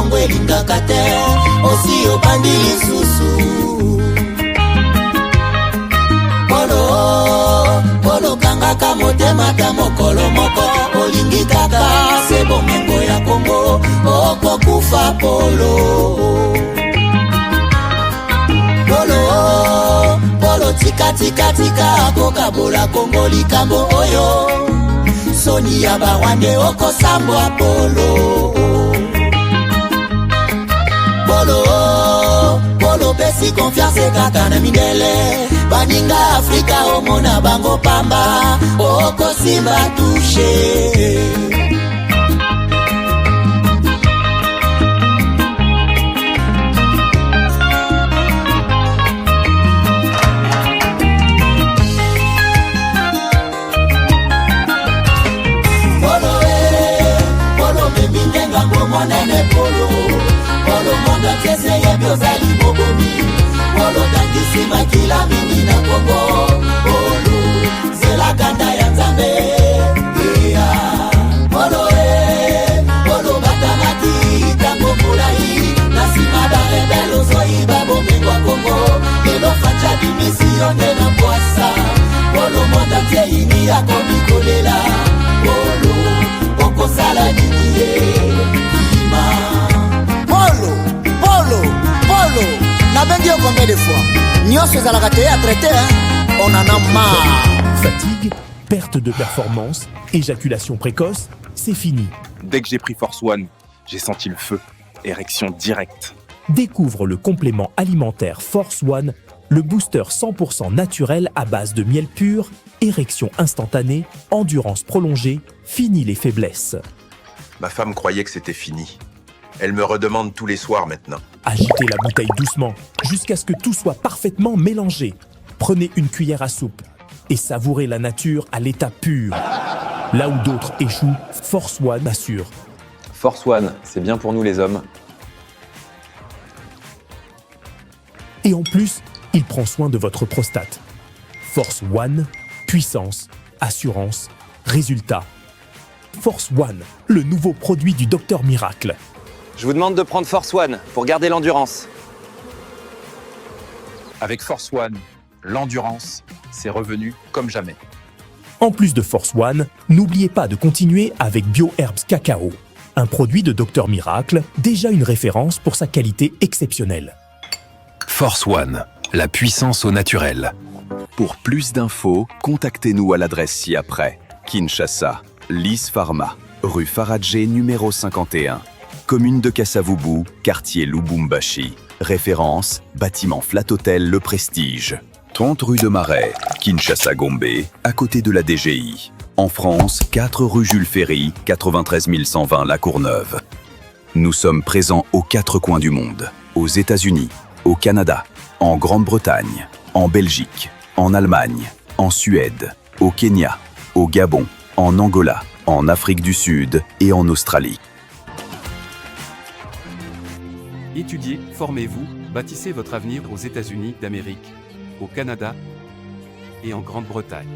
Congo elingaka te osi obandi lisusu polo kangaka motema ta mokolo moko olingi kaka se bomengo ya Congo okokufa polo tika akokabola Congo likambo oyo soni ya barwande okosambwa polo pesi confiance kaka na mindele baninga Afrika omona bango pamba okosimba touche monene polo monda tiese yebi ozali bobomi polo tangisi makila mingi na Congo polo zela kanda ya Nzambe polo batamaki tango mulai na sima da rebelo zoi babomengwa Congo elo facha dimisione na poasa polo monda tie ini ya komikolela polo okosala ninie Polo, n'a bien dit combien de fois. Nyos à la raté à traiter, on en a marre. Fatigue, perte de performance, éjaculation précoce, c'est fini. Dès que j'ai pris Force One, j'ai senti le feu. Érection directe. Découvre le complément alimentaire Force One, le booster 100% naturel à base de miel pur, érection instantanée, endurance prolongée, fini les faiblesses. Ma femme croyait que c'était fini. Elle me redemande tous les soirs maintenant. Agitez la bouteille doucement, jusqu'à ce que tout soit parfaitement mélangé. Prenez une cuillère à soupe et savourez la nature à l'état pur. Là où d'autres échouent, Force One assure. Force One, c'est bien pour nous les hommes. Et en plus, il prend soin de votre prostate. Force One, puissance, assurance, résultat. Force One, le nouveau produit du Docteur Miracle. Je vous demande de prendre Force One pour garder l'endurance. Avec Force One, l'endurance, c'est revenu comme jamais. En plus de Force One, n'oubliez pas de continuer avec BioHerbs Cacao, un produit de Docteur Miracle, déjà une référence pour sa qualité exceptionnelle. Force One, la puissance au naturel. Pour plus d'infos, contactez-nous à l'adresse ci-après. Kinshasa, Lys Pharma, rue Faradjé numéro 51. Commune de Kassavubu, quartier Lubumbashi. Référence, bâtiment Flat Hotel Le Prestige. 30 rue de Marais, Kinshasa Gombe, à côté de la DGI. En France, 4 rue Jules Ferry, 93 120 La Courneuve. Nous sommes présents aux 4 coins du monde. Aux États-Unis, au Canada, en Grande-Bretagne, en Belgique, en Allemagne, en Suède, au Kenya, au Gabon, en Angola, en Afrique du Sud et en Australie. Étudiez, formez-vous, bâtissez votre avenir aux États-Unis d'Amérique, au Canada et en Grande-Bretagne.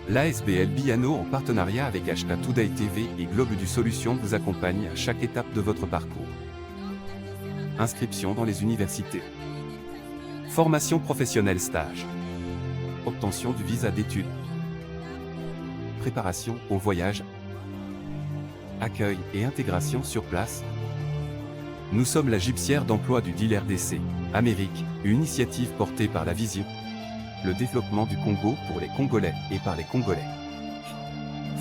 L'ASBL Biano en partenariat avec HK Today TV et Globe du Solution vous accompagne à chaque étape de votre parcours. Inscription dans les universités. Formation professionnelle stage. Obtention du visa d'études. Préparation au voyage. Accueil et intégration sur place. Nous sommes la gypsière d'emploi du deal RDC, Amérique, une initiative portée par la vision, le développement du Congo pour les Congolais et par les Congolais.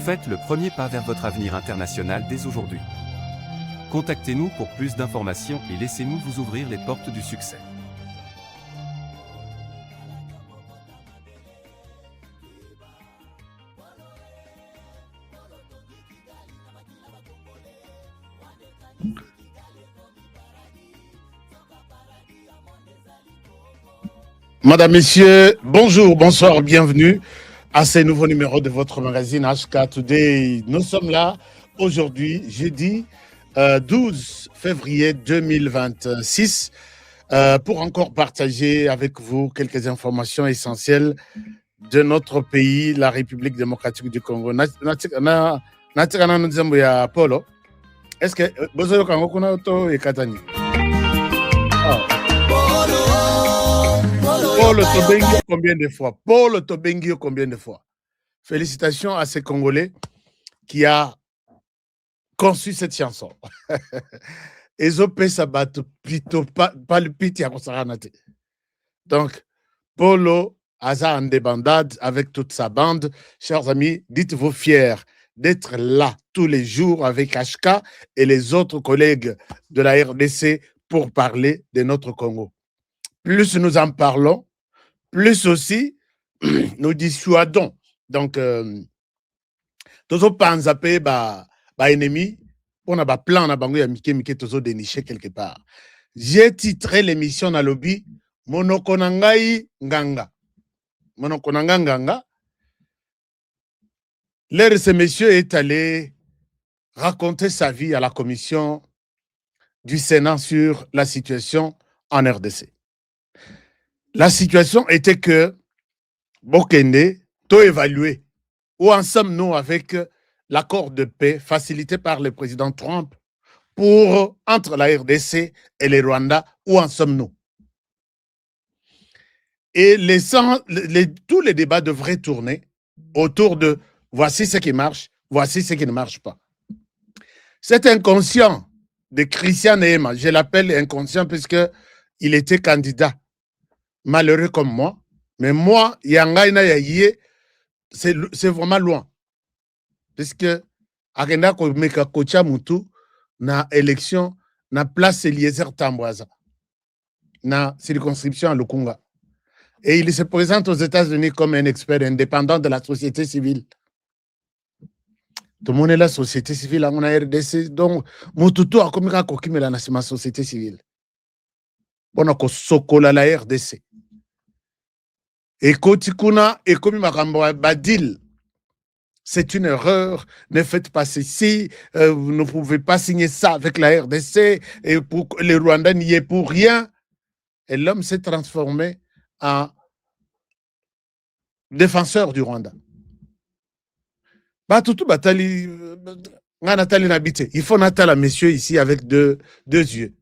Faites le premier pas vers votre avenir international dès aujourd'hui. Contactez-nous pour plus d'informations et laissez-nous vous ouvrir les portes du succès. Madame, Messieurs, bonjour, bonsoir, bienvenue à ce nouveau numéro de votre magazine HK Today. Nous sommes là aujourd'hui, jeudi 12 février 2026, pour encore partager avec vous quelques informations essentielles de notre pays, la République démocratique du Congo. Polo, Est-ce que Bozoyo Kangokuna Oto et Katani? Paul Tobengio combien de fois? Paul Tobengio combien de fois? Félicitations à ces Congolais qui a conçu cette chanson. Ezope Sabato Pito Palpiti à Kosaranate. Donc, Polo Aza en débandade avec toute sa bande. Chers amis, dites-vous fiers d'être là tous les jours avec HK et les autres collègues de la RDC pour parler de notre Congo. Plus nous en parlons, plus aussi nous dissuadons. Donc, tozo panzape ba ennemi, on a ba plan na bango ya mike tozo dénicher quelque part. J'ai titré l'émission na lobby Monoko na ngai nganga. Monoko na ngai nganga. L'un de ces messieurs est allé raconter sa vie à la commission du Sénat sur la situation en RDC. La situation était que Bokende, to évalué. Où en sommes-nous avec l'accord de paix facilité par le président Trump entre la RDC et le Rwanda? Où en sommes-nous? Et tous les débats devraient tourner autour de voici ce qui marche, voici ce qui ne marche pas. Cet inconscient de Christian Nehema, je l'appelle inconscient puisqu'il était candidat, malheureux comme moi, mais moi, Yangaina Yaye, c'est vraiment loin. Puisque Agenda Komeka Kocha Moutou, na élection, na place Eliezer Tambwaza, na circonscription à Lukunga. Et il se présente aux États-Unis comme un expert indépendant de la société civile. Tout le monde est la société civile, on a RDC, donc Moutoutou a commis la ma société civile. On a sokola la RDC. Et Kotikuna et comme Badil, c'est une erreur, ne faites pas ceci, vous ne pouvez pas signer ça avec la RDC, et pour, le Rwanda n'y est pour rien. Et l'homme s'est transformé en défenseur du Rwanda. Batutu Batali, il faut Natala, messieurs, ici avec deux yeux.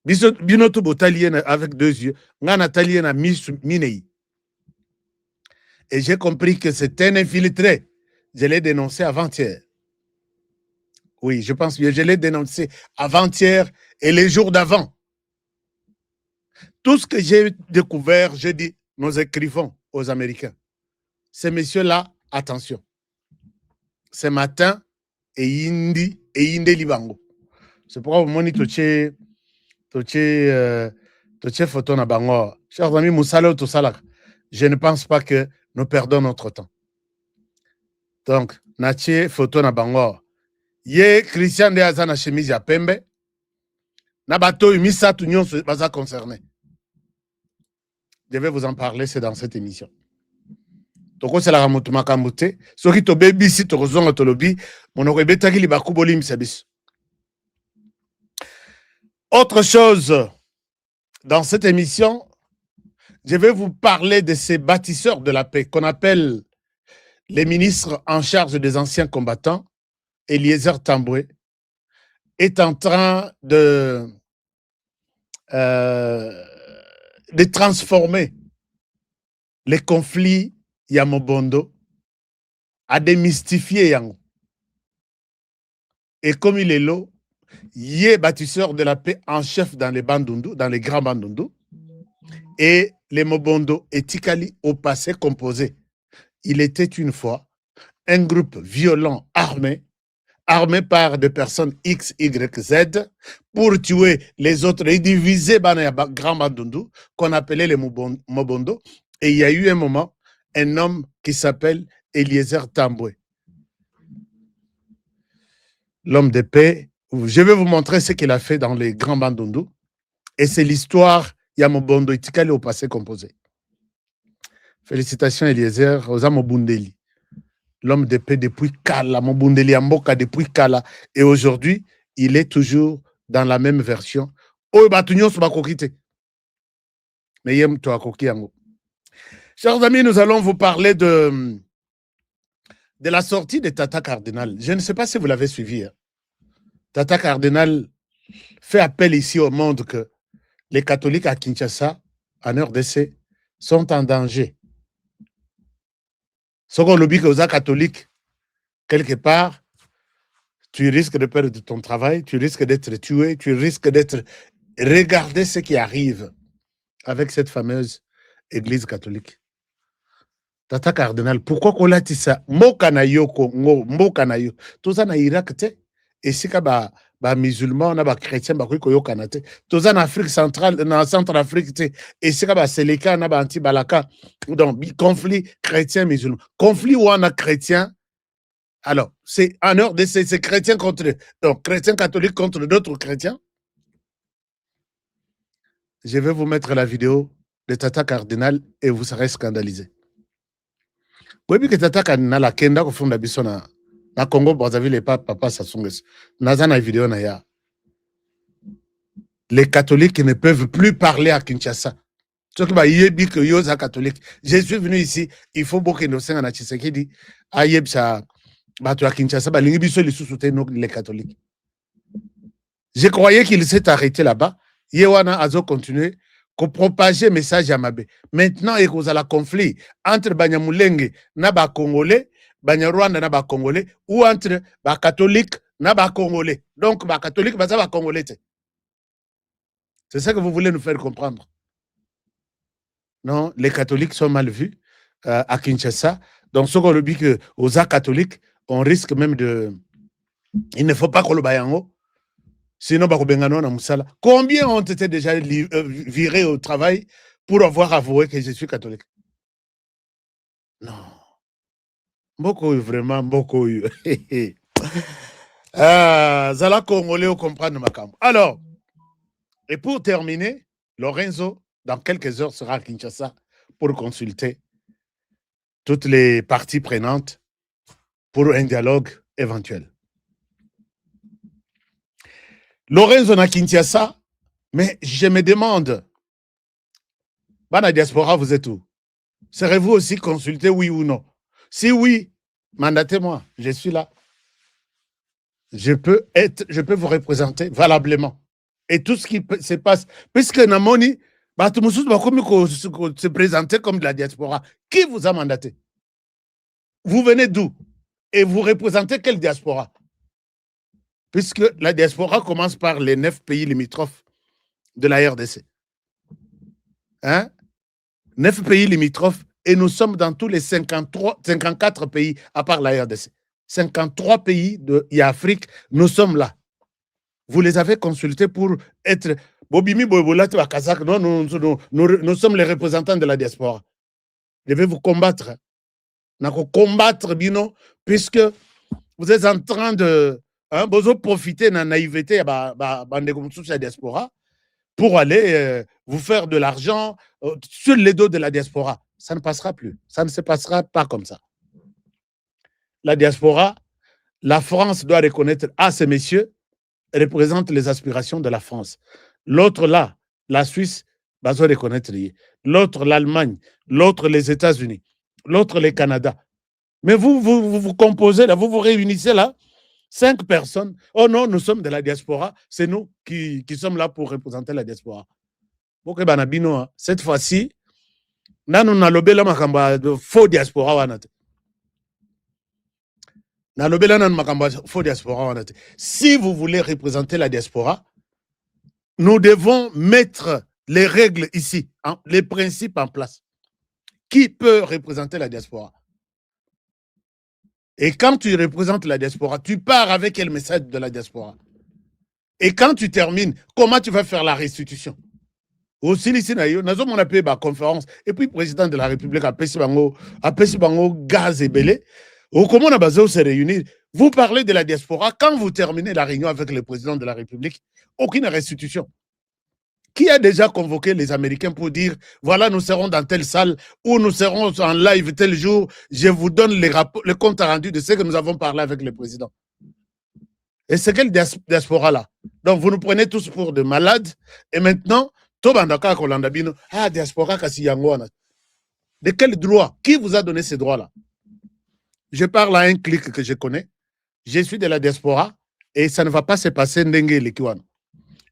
Binoto Botalien avec deux yeux, Natalien a Minei. Et j'ai compris que c'est un infiltré. Je l'ai dénoncé avant-hier. Oui, je pense que je l'ai dénoncé avant-hier et les jours d'avant. Tout ce que j'ai découvert, je dis, nous écrivons aux Américains. Ces messieurs-là, attention. Ce matin, et Indi Libango. C'est pourquoi vous m'avez toché photo na bango. Chers amis, Moussalo Toussalak, je ne pense pas que nous perdons notre temps. Donc, nache photo na bango. Ye Christian de Azana chemise ya pembe. Na bato misa tout nyon baza concerné. Je vais vous en parler, c'est dans cette émission. Toko c'est la ramutuma kamute. Soki to baby si to kozonga to lobi, monoko betaki li bakuboli msabis. Autre chose, dans cette émission, je vais vous parler de ces bâtisseurs de la paix qu'on appelle les ministres en charge des anciens combattants. Eliezer Tambwe est en train de transformer les conflits Yamobondo à démystifier Yango. Et comme il est là, il est bâtisseur de la paix en chef dans les Bandundu, dans les grands Bandundu. Et les Mobondo et Tikali au passé composé. Il était une fois un groupe violent armé par des personnes X, Y, Z pour tuer les autres et diviser les grands Bandundu qu'on appelait les Mobondo. Et il y a eu un moment, un homme qui s'appelle Eliezer Tambwe. L'homme de paix. Je vais vous montrer ce qu'il a fait dans les grands Bandundu. Et c'est l'histoire Yamobondo Itikali au passé composé. Félicitations Eliezer, Oza Mobundeli. L'homme de paix depuis Kala, Mobundeli Amboka depuis Kala. Et aujourd'hui, il est toujours dans la même version. Chers amis, nous allons vous parler de la sortie de Tata Cardinal. Je ne sais pas si vous l'avez suivi. Hein. Tata Cardinal fait appel ici au monde que les catholiques à Kinshasa, en RDC, sont en danger. Ce qu'on lobby que aux catholiques, quelque part, tu risques de perdre ton travail, tu risques d'être tué, tu risques d'être... Regardez ce qui arrive avec cette fameuse église catholique. Tata Cardinal, pourquoi qu'on l'a dit ça? Mokanayo, Mokanayo. Tout ça, na Irak, et si ba musulman, ba chrétien, ba koyo kanate. Tout ça, en Afrique centrale, dans Centrafrique, et si ba Seleka, na ba anti-balaka. Donc, conflit chrétien-musulman. Conflit où on a chrétien. Alors, c'est en heure de ces chrétiens contre, donc, chrétiens catholiques contre d'autres chrétiens. Je vais vous mettre la vidéo de Tata Cardinal et vous serez scandalisés. Vous voyez que Tata Cardinal a kenda ko funda biso na Congo Brazzaville et papa Sassou-Nguesso. Naza na vidéo na ya. Les catholiques ne peuvent plus parler à Kinshasa. Ceux qui ba yebi que yo za catholique. Je suis venu ici, il faut beaucoup no senga na Tshisekedi ayeb sa bato à Kinshasa ba lingi biso les catholiques. Je croyais qu'il s'est arrêté là-bas. Yewana azo continuer qu'on propager message à Mabé. Maintenant, il y a un conflit entre Banyamulenge na ba Congolais, Banyarwanda na ba Congolais, ou entre ba catholiques na ba Congolais. Donc, ba catholique, ba Congolais. C'est ça que vous voulez nous faire comprendre. Non, les catholiques sont mal vus à Kinshasa. Donc, ce qu'on dit que aux catholiques, on risque même de... Il ne faut pas qu'on le baille. Sinon, combien ont été déjà virés au travail pour avoir avoué que je suis catholique? Non. Beaucoup, vraiment, beaucoup. Zala Congolais, vous comprenez ma camp. Alors, et pour terminer, Lorenzo, dans quelques heures, sera à Kinshasa pour consulter toutes les parties prenantes pour un dialogue éventuel. Lorenzo na Kinshasa, mais je me demande, Bana diaspora, vous êtes où? Serez-vous aussi consulté, oui ou non? Si oui, mandatez-moi, je suis là. Je peux vous représenter valablement. Et tout ce qui se passe, puisque Namoni, se présenter comme de la diaspora. Qui vous a mandaté? Vous venez d'où? Et vous représentez quelle diaspora? Puisque la diaspora commence par les 9 pays limitrophes de la RDC. Hein? 9 pays limitrophes, et nous sommes dans tous les 54 pays, à part la RDC. 53 pays de Afrique, nous sommes là. Vous les avez consultés pour être... Bobimi Bobola, nous sommes les représentants de la diaspora. Je vais vous combattre. Combattre, Bino, puisque vous êtes en train de... vous profitez de la naïveté de la diaspora pour aller vous faire de l'argent sur les dos de la diaspora. Ça ne passera plus. Ça ne se passera pas comme ça. La diaspora, la France doit reconnaître, ces messieurs représentent les aspirations de la France. L'autre là, la Suisse, va se reconnaître. L'autre, l'Allemagne. L'autre, les États-Unis. L'autre, le Canada. Mais vous composez là, vous vous réunissez là, 5 personnes. Oh non, nous sommes de la diaspora. C'est nous qui sommes là pour représenter la diaspora. Cette fois-ci, nous avons faux diaspora. Si vous voulez représenter la diaspora, nous devons mettre les règles ici, les principes en place. Qui peut représenter la diaspora? Et quand tu représentes la diaspora, tu pars avec quel message de la diaspora? Et quand tu termines, comment tu vas faire la restitution? Aussi, ici, nous avons appelé la conférence, et puis le président de la République a payé gaz et belé. Comment on a basé se réunir? Vous parlez de la diaspora, quand vous terminez la réunion avec le président de la République, aucune restitution. Qui a déjà convoqué les Américains pour dire, voilà, nous serons dans telle salle, ou nous serons en live tel jour, je vous donne le compte rendu de ce que nous avons parlé avec le président. Et c'est quelle diaspora là? Donc vous nous prenez tous pour des malades, et maintenant, diaspora Kasiyangwana. De quel droit? Qui vous a donné ces droits-là? Je parle à un clic que je connais. Je suis de la diaspora Et ça ne va pas se passer ndenge lekiwana.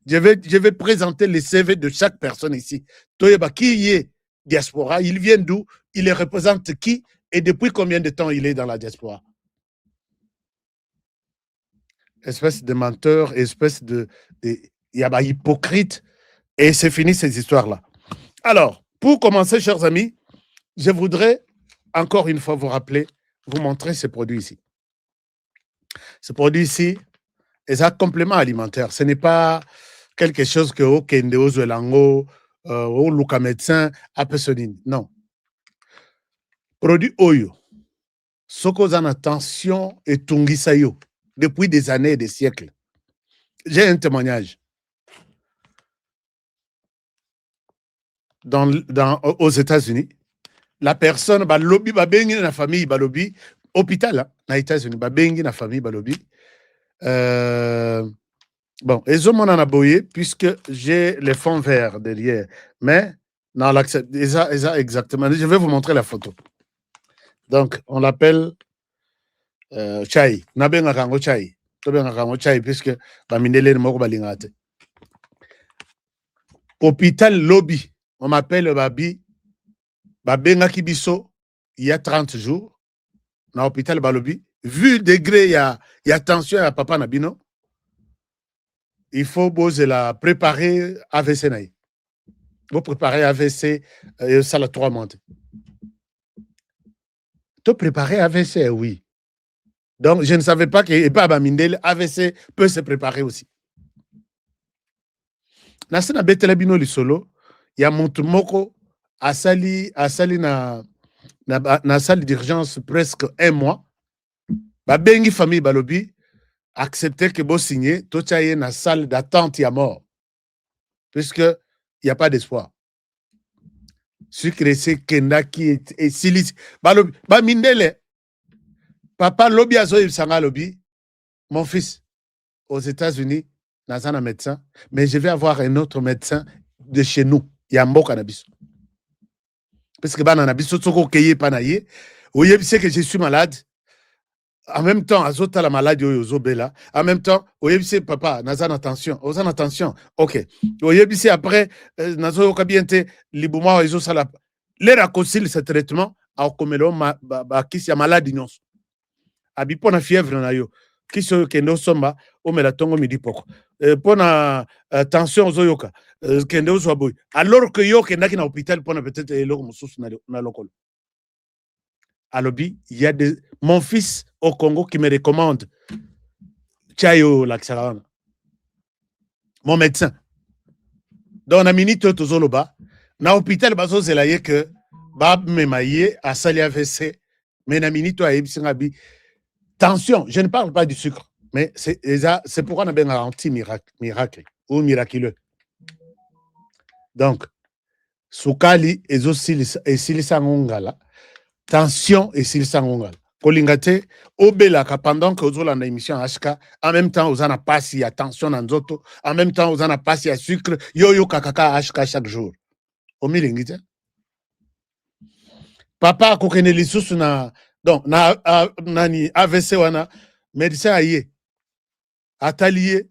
Je vais présenter les CV de chaque personne ici. Toyeba, qui est diaspora, il vient d'où, il les représente qui, et depuis combien de temps il est dans la diaspora. Espèce de menteur, espèce de hypocrite, et c'est fini ces histoires-là. Alors, pour commencer, chers amis, je voudrais encore une fois vous rappeler, vous montrer ce produit ici. Ce produit ici est un complément alimentaire. Ce n'est pas quelque chose que au Kende, au Zwelango, au Luka médecin, à Pessonin. Non. Produit Oyo. Soko en attention et Tungisayo. Depuis des années et des siècles. J'ai un témoignage. Aux États-Unis, la personne, ba lobby, ba bengi na famille, ba lobby, hôpital, na États-Unis, ba bengi na famille, ba lobby. Bon, et je m'en ai aboyé puisque j'ai les fonds verts derrière. Mais, non, exactement. Je vais vous montrer la photo. Donc, on l'appelle Chai. Nabenga kango Chai. Tobenga kango Chai puisque ba minele moko balingate. Hôpital lobby. On m'appelle Babi. Babenga Kibiso, il y a 30 jours, dans l'hôpital Balobi. Vu le degré, il y a tension à papa Nabino. Il faut la préparer AVC. Vous préparer AVC, ça la 3 mois. Tu préparer AVC, oui. Donc, je ne savais pas que Baba Mindel, AVC peut se préparer aussi. Nasina Betelabino Lisolo, il y a Montumoko. Asali na salle d'urgence presque 1 mois. Ba bengi famille balobi accepter que bo signer tochaye na salle d'attente ya mort. Puisque il n'y a pas d'espoir. Sucre c'est kenda qui est silis balobi ba mindele. Papa lobi azo sanga lobi. Mon fils aux États-Unis nazana médecin, mais je vais avoir un autre médecin de chez nous. Yambo cannabis. Parce que banana biso tsoko keye panaye, oui, c'est que je suis malade. En même temps, azota la maladie ozobela. En même temps, oui, c'est papa, nazan attention, ozan attention. OK. Oui, c'est après nazo kabiente libuma ozo sala. Les raccourcis ce traitement a komelo ba kisi ya maladie nyonso. Abi pona fièvre na yo. Kiso kendo somba o melatongo midi poko. Pona tension ozoyoka. Alors que yo kenda ki na hôpital pour peut-être eloko mususu na lokolo. Alobi, il y a mon fils au Congo qui me recommande Chayo Laksarana. Mon médecin. Dans la minute tozoloba, na hôpital bazo zelaye que bab me maye a sali AVC, mais na minute a ebsingabi tension, je ne parle pas du sucre, mais c'est pourquoi on a bien un anti-miracle ou miraculeux. Donc, Soukali et Silisangongala, tension et Silisangongala. Kolingate, Obelaka, pendant que vous avez l'émission HK, en même temps, vous avez passé à tension dans Zoto, en même temps, vous avez passé à sucre, yo kakaka HK chaque jour. Au milingite. Papa, kokene lisusu na, donc, nani AVC wana, médecin aye, atelier,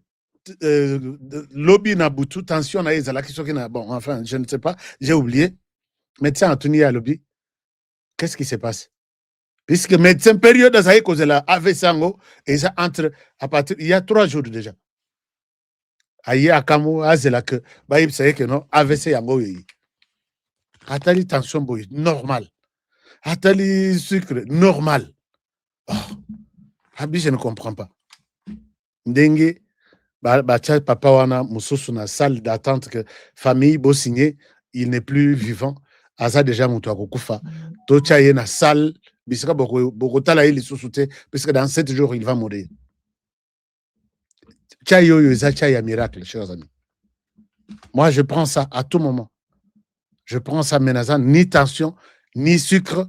lobby na butu, tension na ezala kisoki na bon enfin je ne sais pas, j'ai oublié. Médecin Anthony à lobby. Qu'est-ce qui se passe? Puisque médecin période ça cause la AVC ngo et ça entre à partir il y a 3 jours déjà. Aye akamu azela que ba yeb ça que non AVC yango yi. Atali tension boy normal. Atali sucre normal. Oh. Abi je ne comprends pas. Ndenge papa wana mususu na salle d'attente que famille bo signé, il n'est plus vivant. Asa déjà mutu akokufa. Tocha ye na salle bisika bokotala ye lisusu te puisque dans 7 jours il va mourir. Chayo yo za chaya miracle chers amis. Moi je prends ça à tout moment. Je prends ça menazan ni tension ni sucre.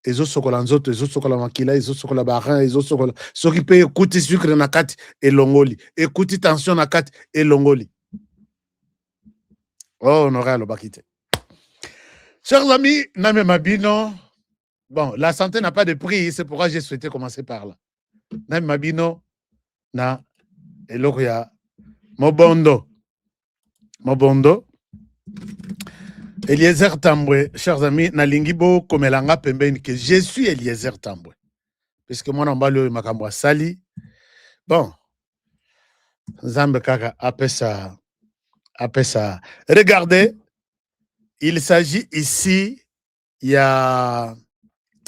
Ezo sokola nzoto, ezo sokola makila, ezo sokola barin, ezo sokola. Ce qui peut écouter sucre na kati et longoli. Écouter tension na kati et longoli. Oh, on aurait le bakite. Chers amis, Name Mabino, bon, la santé n'a pas de prix, c'est pourquoi j'ai souhaité commencer par là. Name Mabino, na eloko ya Mobondo. Mobondo. Eliezer Tambwe, chers amis, nalingibo komelanga pembeni que je suis Eliezer Tambwe. Puisque moi n'ambalo makambo sali. Bon. Zambe kaka apesa. Regardez, il s'agit ici, il y a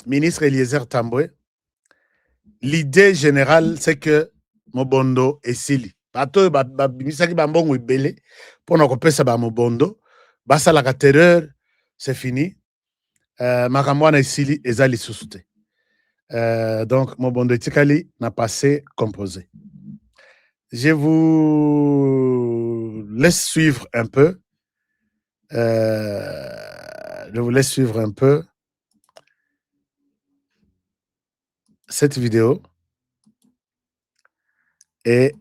ministre Eliezer Tambwe. L'idée générale, c'est que Mobondo est sili. Bato misaki bambongo ibele pour na kopesa ba Mobondo. Basa la terreur, c'est fini. Makamwana isili ezali susute. Donc Mobondo Tikali n'a passé composé. Je vous laisse suivre un peu. Cette vidéo et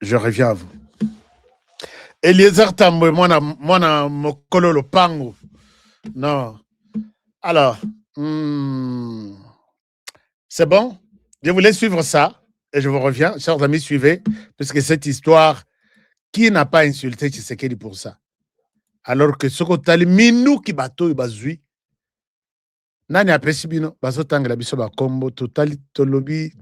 je reviens à vous. Eliezer Tambwe, mwana mokolo lopango. Non. Alors, c'est bon? Je vous laisse suivre ça et je vous reviens. Chers amis, suivez, puisque cette histoire, qui n'a pas insulté Tshisekedi pour ça? Alors que ce qu'on minou qui bateau bazui. Nani apesi bino baso tangela biso ba kombo totali tolobi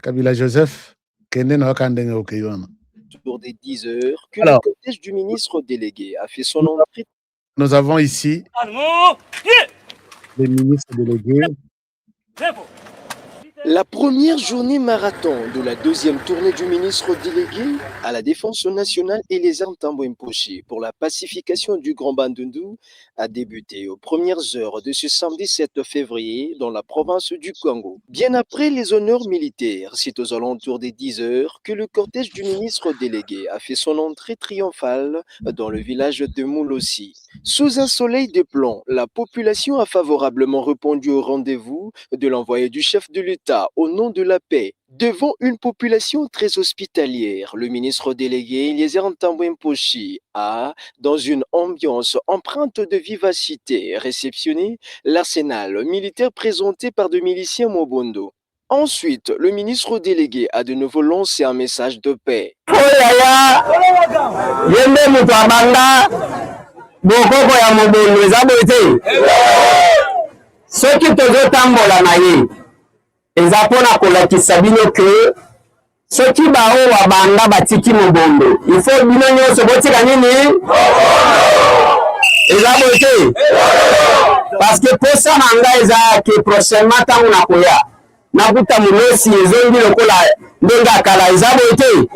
Kabila Joseph kende na wakandenge okeyona. Autour des 10 heures que le cortège du ministre délégué a fait son entrée. Nous avons ici les ministres délégués. La première journée marathon de la deuxième tournée du ministre délégué à la Défense nationale Eliezer Tambwe Mposhi pour la pacification du Grand Bandundu a débuté aux premières heures de ce samedi 7 février dans la province du Congo. Bien après les honneurs militaires, c'est aux alentours des 10 heures que le cortège du ministre délégué a fait son entrée triomphale dans le village de Moulossi. Sous un soleil de plomb, la population a favorablement répondu au rendez-vous de l'envoyé du chef de l'État au nom de la paix. Devant une population très hospitalière, le ministre délégué Eliezer Tambwe Mposhi a, dans une ambiance empreinte de vivacité, réceptionné l'arsenal militaire présenté par de miliciens Mobondo. Ensuite, le ministre délégué a de nouveau lancé un message de paix. eza pona kolakisa bino ke soki bao wabanda batiki Mobondo ifo bino nyonso botika nini eza bote parce que posa na nga eza ke prochainement tango na koya nakuta mulosi ezongi lokola ndenge akala eza bote.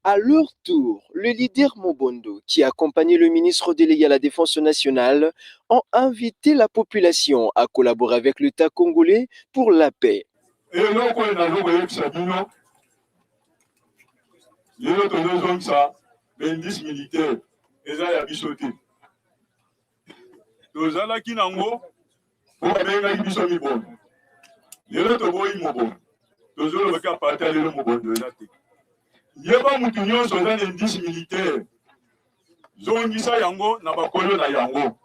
À leur tour, le leader Mobondo, qui accompagnait le ministre délégué à la Défense nationale, ont invité la population à collaborer avec l'État congolais pour la paix. Yeba mutu nyonso za indice militaire zongisa yango na bakolo na yango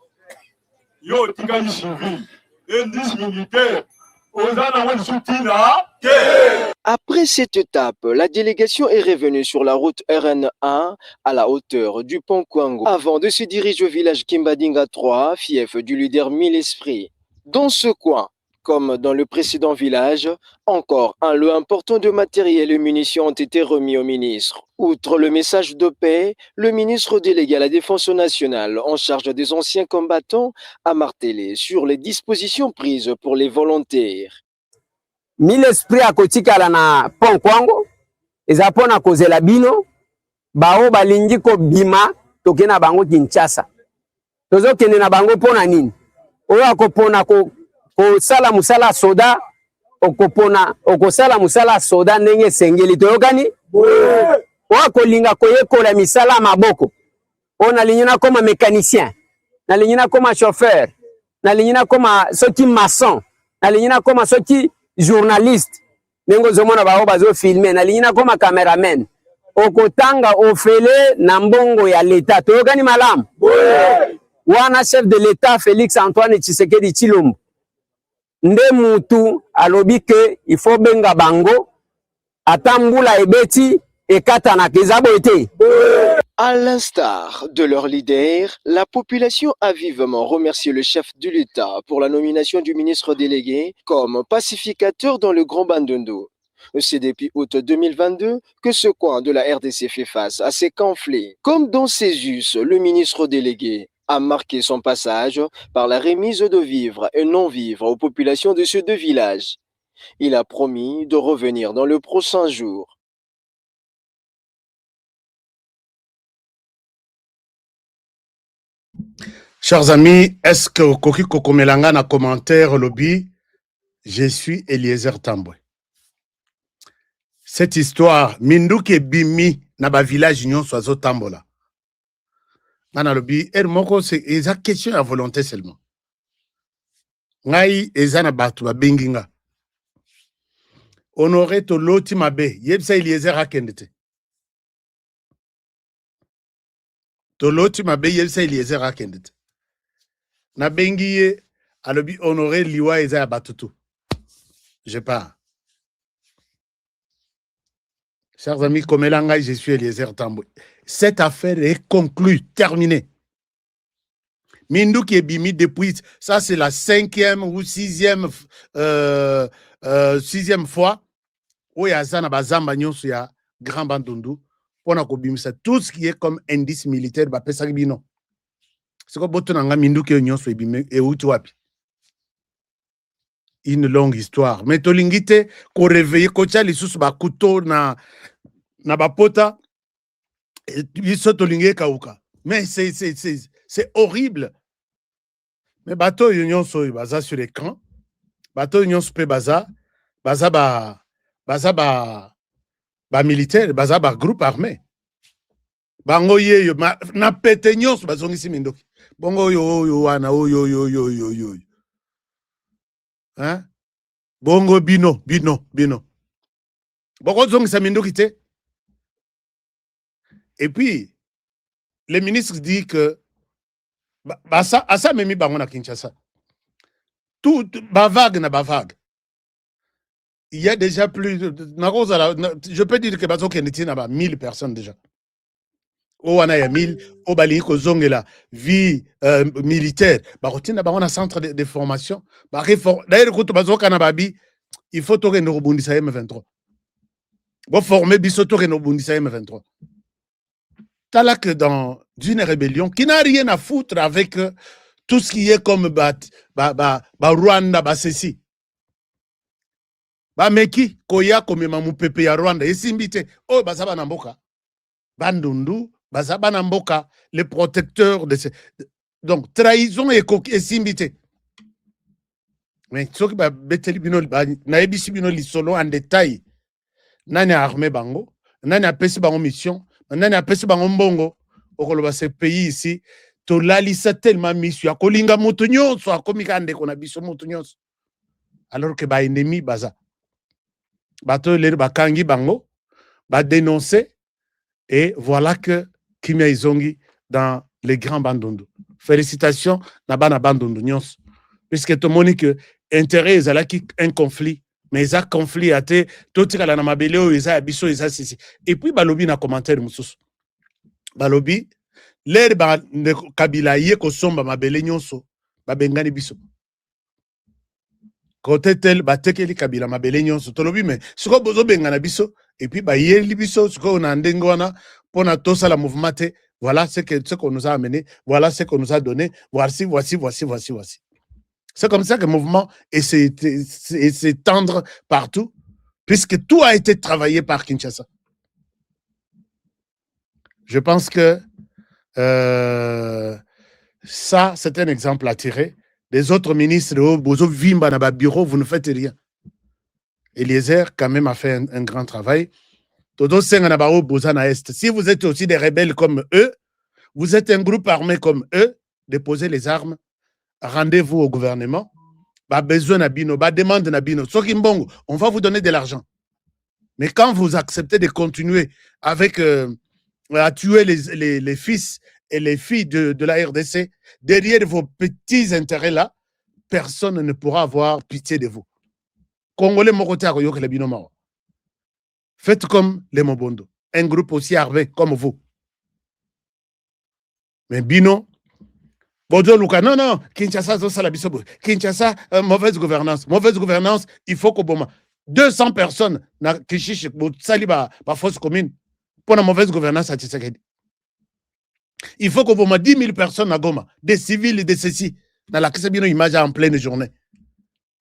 yo tikali civil indice militaire ozana wa soutina ke. Après cette étape, la délégation est revenue sur la route RN1 à la hauteur du pont Kwango avant de se diriger au village Kimbadinga 3, fief du leader Mille Esprit. Dans ce coin, comme dans le précédent village, encore un lot important de matériel et munitions ont été remis au ministre. Outre le message de paix, le ministre délégué à la Défense nationale en charge des anciens combattants a martelé sur les dispositions prises pour les volontaires. Mille Esprit akotikala na pont Kwango, eza pona kozela bino, bao balingi ko bima toke na bango Kinshasa. Tozo kende na bango pona nini? Oyo akopona ko sala musala soda okopona okosala musala soda ndenge sengeli toyokani wako linga koyekola misala maboko ona linyina koma mécanicien na linyina koma chauffeur na linyina koma soki maçon na linyina koma soki journaliste nengo zomona bao bazo filmer na linyina koma cameraman okotanga ofele na mbongo ya l'État toyokani malamu wana chef de l'État Félix Antoine Tshisekedi Tshilombo nde mutu alobi ke il faut benga bango atambula ebeti ekatana kezabo ete. À l'instar de leur leader, la population a vivement remercié le chef de l'État pour la nomination du ministre délégué comme pacificateur dans le Grand Bandundu. C'est depuis août 2022 que ce coin de la RDC fait face à ces conflits. Comme dans ses us, le ministre délégué a marqué son passage par la remise de vivres et non-vivres aux populations de ces deux villages. Il a promis de revenir dans le prochain jour. Chers amis, est-ce que Koki Kokomelanga na commentaire lobby, je suis Eliezer Tambwe. Cette histoire, Minduke Bimi na ba village nyon soazo tambola. Nana lobby, moko c'est eza question à volonté seulement. Ngai eza na batu ba benginga. Honoré to loti mabe, yebsa Eliezer akendete. To loti mabe yebsa Eliezer akendete. Na bengiye alobi honoré liwa eza ya batutu. Je pars. Chers amis, comme Elanga, je suis Eliezer Tambwe. Cette affaire est conclue, terminée. Mindou qui est bimi depuis, ça c'est la 5e ou 6e fois où il y a ça na bazamba nyonso ya Grand Bandundu pour na kobimisa tout ce qui est comme indice militaire ba pesa bino. C'est quoi boto nanga Mindou qui nyonso e bimi e uti wapi. Une longue histoire. Mais tolingite ko réveiller ko tia lisusu ba couteau na ba pota biso tolinge kauka. Mais c'est horrible. Mais bateau union so baza sur l'écran. Bateau union pe baza ba militaire, baza ba groupe armé. Bango ye yo na pete nyonso bazongisi mindoki. Bongo yo wana yo. Hein? Bongo bino. Bongo zongisa mindoki te. Et puis le ministre dit que asa memi bango na Kinshasa. Tout bavague na bavague. Il y a déjà plus je peux dire que bazo keniti na ba 1000 personnes déjà. O wana ya 1000 o bali ko zongela vie militaire. Ba rotina ba on a centre de formation. Ba d'ailleurs ko to bazo kana babi, il faut to no bundisa M23. Bo former biso to no bundisa M23. T'as que dans une rébellion qui n'a rien à foutre avec tout ce qui est comme Rwanda, ceci. Meki, koya comme mamu pepe ya Rwanda, et simbite, oh, basaba namboka. Bandundu, basaba namboka, les protecteurs de ces. Donc, trahison et simbite. Mais, ce qui va beteli bino, naebisi bino li solo en détail. Nani a armé bango, nani a pesi bango mission. Nani apesi bango mbongo okoloba ce pays ici to lalisa tellement mission akolinga mutu nyonso akomika ndeko na biso mutu nyonso alors que ba ennemi baza bato le bakangi bango ba dénoncer et voilà que kimia izongi dans les grands bandundu. Félicitations na bana bandundu nyonso puisque to moni que intérêt ezalaki un conflit. Mais ça conflit a été tout la na mabele o eza biso eza sisi. Et puis balobi na commentaire mususu. Balobi l'air ba kabila ye ko somba mabele nyonso ba bengani biso. Côté tel ba tekeli kabila mabele nyonso tolobi mais siko bozo bengana biso et puis ba yeli biso siko na ndengwana pona tosa la mouvement te voilà ce qu'on nous a amené, voilà ce qu'on nous a donné, voici. C'est comme ça que le mouvement s'étendre partout, puisque tout a été travaillé par Kinshasa. Je pense que ça, c'est un exemple à tirer. Les autres ministres, bureau, vous ne faites rien. Eliezer, quand même, a fait un grand travail. Si vous êtes aussi des rebelles comme eux, vous êtes un groupe armé comme eux, déposez les armes. Rendez-vous au gouvernement, besoin nabino, demande nabino. On va vous donner de l'argent. Mais quand vous acceptez de continuer avec à tuer les fils et les filles de la RDC, derrière vos petits intérêts-là, personne ne pourra avoir pitié de vous. Congolais mokote akoyoke le bino mao. Faites comme les Mobondo, un groupe aussi armé comme vous. Mais Bino, Bodo Luka, non, Kinshasa, Kinshasa, mauvaise gouvernance. Mauvaise gouvernance, il faut que 200 personnes qui chichent, saliba, par force commune, pour la mauvaise gouvernance à Tshisekedi. Il faut que 10 000 personnes à Goma, des civils et des ceci, dans la Kisabino image en pleine journée.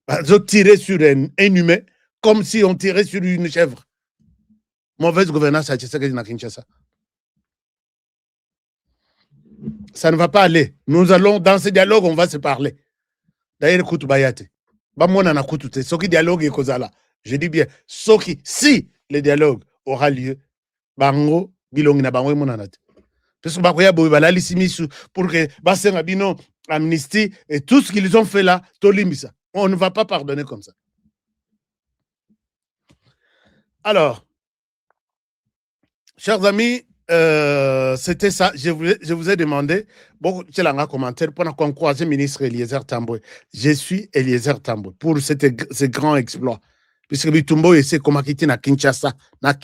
Ils ont tiré sur un humain comme si on tirait sur une chèvre. Mauvaise gouvernance à Tshisekedi na Kinshasa. Ça ne va pas aller. Nous allons, dans ce dialogue, on va se parler. D'ailleurs, écoute, Bayate. Soki dialogue est là. Je dis bien, Soki, si le dialogue aura lieu, Bango, Bilongi na Bango, Monanate. Parce que Bakoya Boibalali Simisu, pour que Bassenga Bino, Amnesty, et tout ce qu'ils ont fait là, Tolimisa. On ne va pas pardonner comme ça. Alors, chers amis, c'était ça. Je vous ai demandé, bon, tu l'as en commentaire, pendant qu'on croise le ministre Eliezer Tambwe. Je suis Eliezer Tambwe pour ce grand exploit. Puisque Bitumbo essaie comment quitter na Kinshasa, na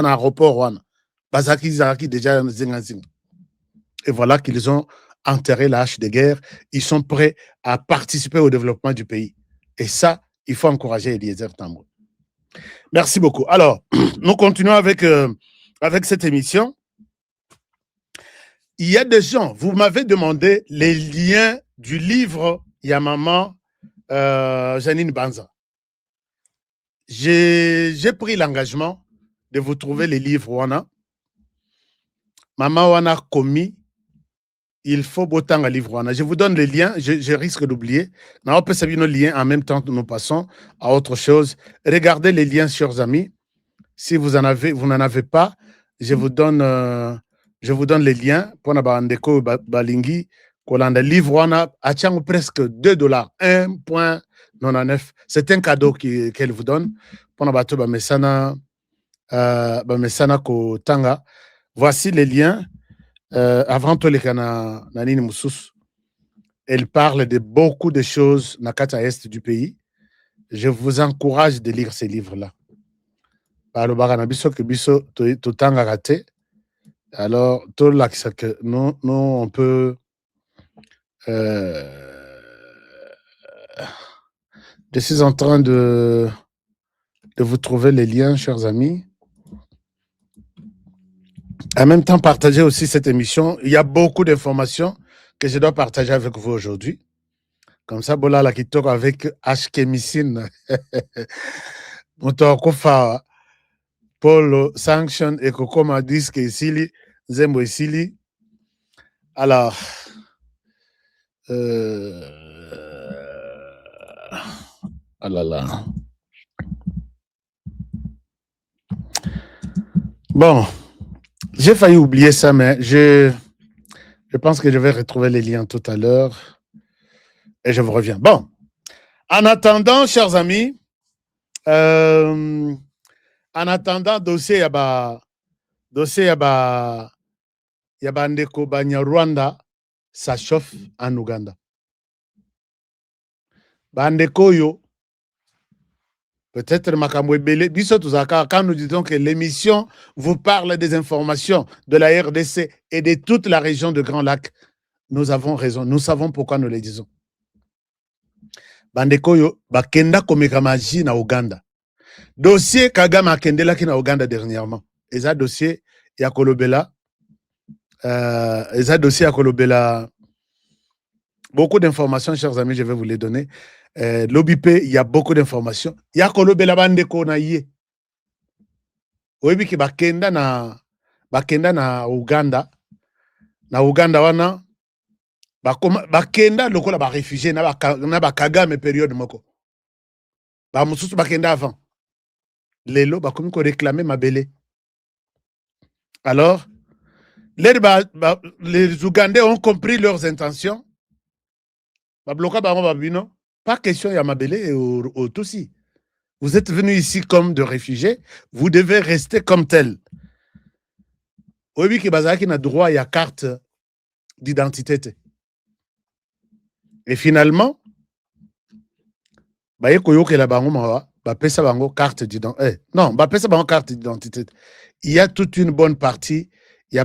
aéroport, wana. Bazaki Zaki déjà zinga. Et voilà qu'ils ont enterré la hache de guerre. Ils sont prêts à participer au développement du pays. Et ça, il faut encourager Eliezer Tambwe. Merci beaucoup. Alors, nous continuons avec cette émission. Il y a des gens, vous m'avez demandé les liens du livre Yamama Janine Banza. J'ai pris l'engagement de vous trouver les livres Wana. Maman Wana commis, il faut autant un livre Wana. Je vous donne les liens, je risque d'oublier. On peut savoir nos liens en même temps que nous passons à autre chose. Regardez les liens, chers amis. Si vous n'en avez pas, je vous donne les liens pour Nabandeko Balingi. Kolanda livre wana achang presque $2, 1.99. C'est un cadeau qu'elle vous donne pour Nabato Bamesana ko Tanga. Voici les liens. Avant tout les kana Nanini Moussous. Elle parle de beaucoup de choses na kata est du pays. Je vous encourage de lire ces livres-là. Par le baranabiso que biso to tanga raté. Alors, tout là, que nous, on peut. Je suis en train de vous trouver les liens, chers amis. En même temps, partagez aussi cette émission. Il y a beaucoup d'informations que je dois partager avec vous aujourd'hui. Comme ça, Bola la Kitoko avec Ashkemissine. Motokofa. Paul Sanction et Kokoma Disque ici, Zembo ici. Alors, ah là là. Bon, j'ai failli oublier ça, mais je pense que je vais retrouver les liens tout à l'heure et je vous reviens. Bon, en attendant, chers amis, en attendant, dossier yaba ndeko Banyarwanda, ça chauffe en Ouganda. Bandeko yo, peut-être Makamwe Bele, quand nous disons que l'émission vous parle des informations de la RDC et de toute la région de Grand Lac, nous avons raison, nous savons pourquoi nous le disons. Bandeko yo, bakenda komekamaji na Ouganda. Dossier Kagame Akendela qui na Ouganda dernièrement. Et ça dossier Yakolobela. Beaucoup d'informations, chers amis, je vais vous les donner. L'OBP, il y a beaucoup d'informations. Yakolobela bandeko na yé. Oyebi ki bakenda na Ouganda. Na Ouganda wana bakenda lokola ba réfugié na ba Kagame période moko. Ba mususu bakenda avant. Lelo bakomi ko réclamer mabele. Alors, les Ougandais ont compris leurs intentions. Babloka bango babino, pas question ya mabele et au Tutsi. Vous êtes venus ici comme de réfugiés, vous devez rester comme tel. Oyebi ki bazaki na droit ya carte d'identité. Et finalement, baye koyoke la bango mawa, bapesa bango carte d'identité. Non, bapesa bango carte d'identité. Il y a toute une bonne partie. Il y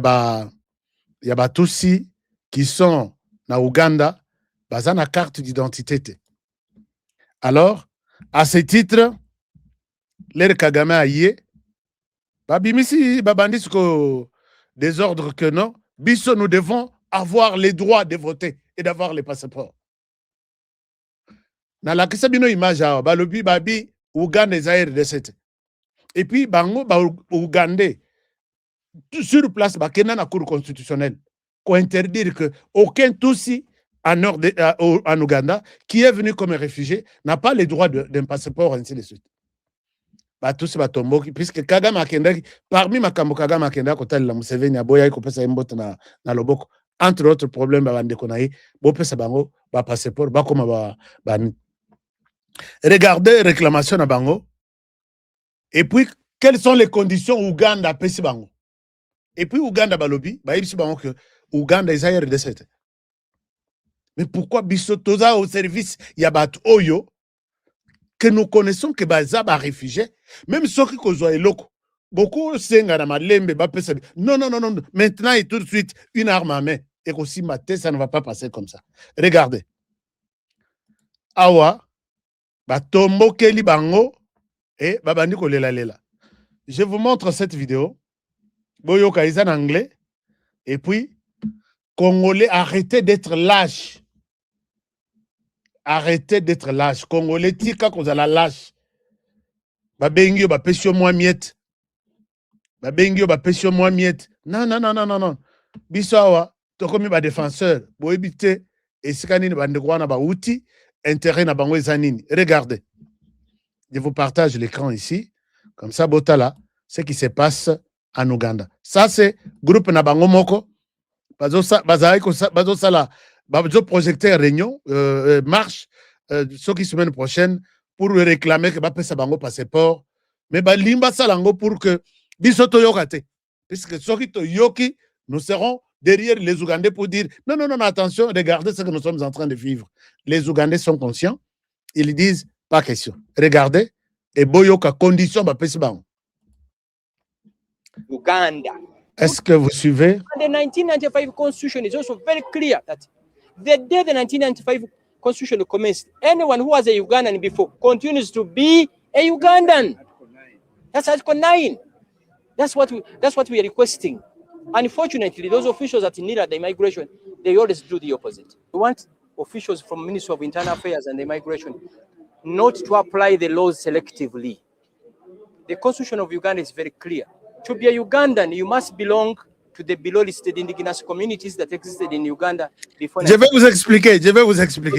a Tutsi qui sont na Ouganda, baza na carte d'identité. Alors, à ce titre, l'air Kagame aïe, babimisi babandis ko désordre que non, biso nous devons avoir les droits de voter et d'avoir les passeports. Na la kisa bino image awa, balobi babi Ouganda et RDC. Et puis bango ba Ougandais sur place bakena na cour constitutionnelle pour interdire que aucun Tutsi en Ouganda qui est venu comme réfugié n'a pas le droit d'un passeport, ainsi de suite. Bah, tous ces tomboki, puisque Kagame Akendaki, parmi Makambo Kagame Akendaki, Kotal la Museveni, Aboya, Kopesa Mbot na Loboko, entre autres problèmes, Bande Konaï, Bopesa Bango, ba passeport, ba comme ba. Regardez réclamation à Bango, et puis quelles sont les conditions Ouganda Pesi Bango. Et puis Ouganda Balobi, bah, il Bango que Ouganda est ailleurs de cette. Mais pourquoi Bissotoza au service Yabat Oyo, que nous connaissons que Bazaba réfugié, même ceux qui ont loko, beaucoup sengana malembe bapesa. Non. Maintenant et tout de suite une arme à main. Et aussi maté, ça ne va pas passer comme ça. Regardez. Awa, batombo keli bango et babandi ko lela. Je vous montre cette vidéo. Boyo kaisa en anglais. Et puis, Congolais, arrêtez d'être lâches. Arrêtez d'être lâche. Congolais, tika kozala lâche. Babengio ba pesio moi miette. Babengio ba pesio moi miette. Non. Bisawa, to komi ba défenseur. Bo ebité et sikanini ba ndekwana ba outil intérêt na bango ezanini. Regardez. Je vous partage l'écran ici. Comme ça botala ce qui se passe en Ouganda. Ça c'est groupe na bango moko. Bazo sala bazo projecter réunion marche ce qui semaine prochaine pour réclamer que bapesa bango passeport mais balimba salango pour que bisoto yokate puisque soki to yoki nous serons derrière les Ougandais pour dire non attention, regardez ce que nous sommes en train de vivre. Les Ougandais sont conscients, ils disent pas question. Regardez et boyoka condition bapesa bango. Uganda. Est-ce que vous suivez? And the 1995 constitution is also very clear that the day the 1995 constitution commenced, anyone who was a Ugandan before continues to be a Ugandan. That's Article 9. That's what we are requesting. Unfortunately, those officials that need the immigration, they always do the opposite. We want officials from Ministry of Internal Affairs and the Immigration not to apply the laws selectively. The constitution of Uganda is very clear. To be a Ugandan, you must belong to the below listed indigenous communities that existed in Uganda before. Je vais vous expliquer.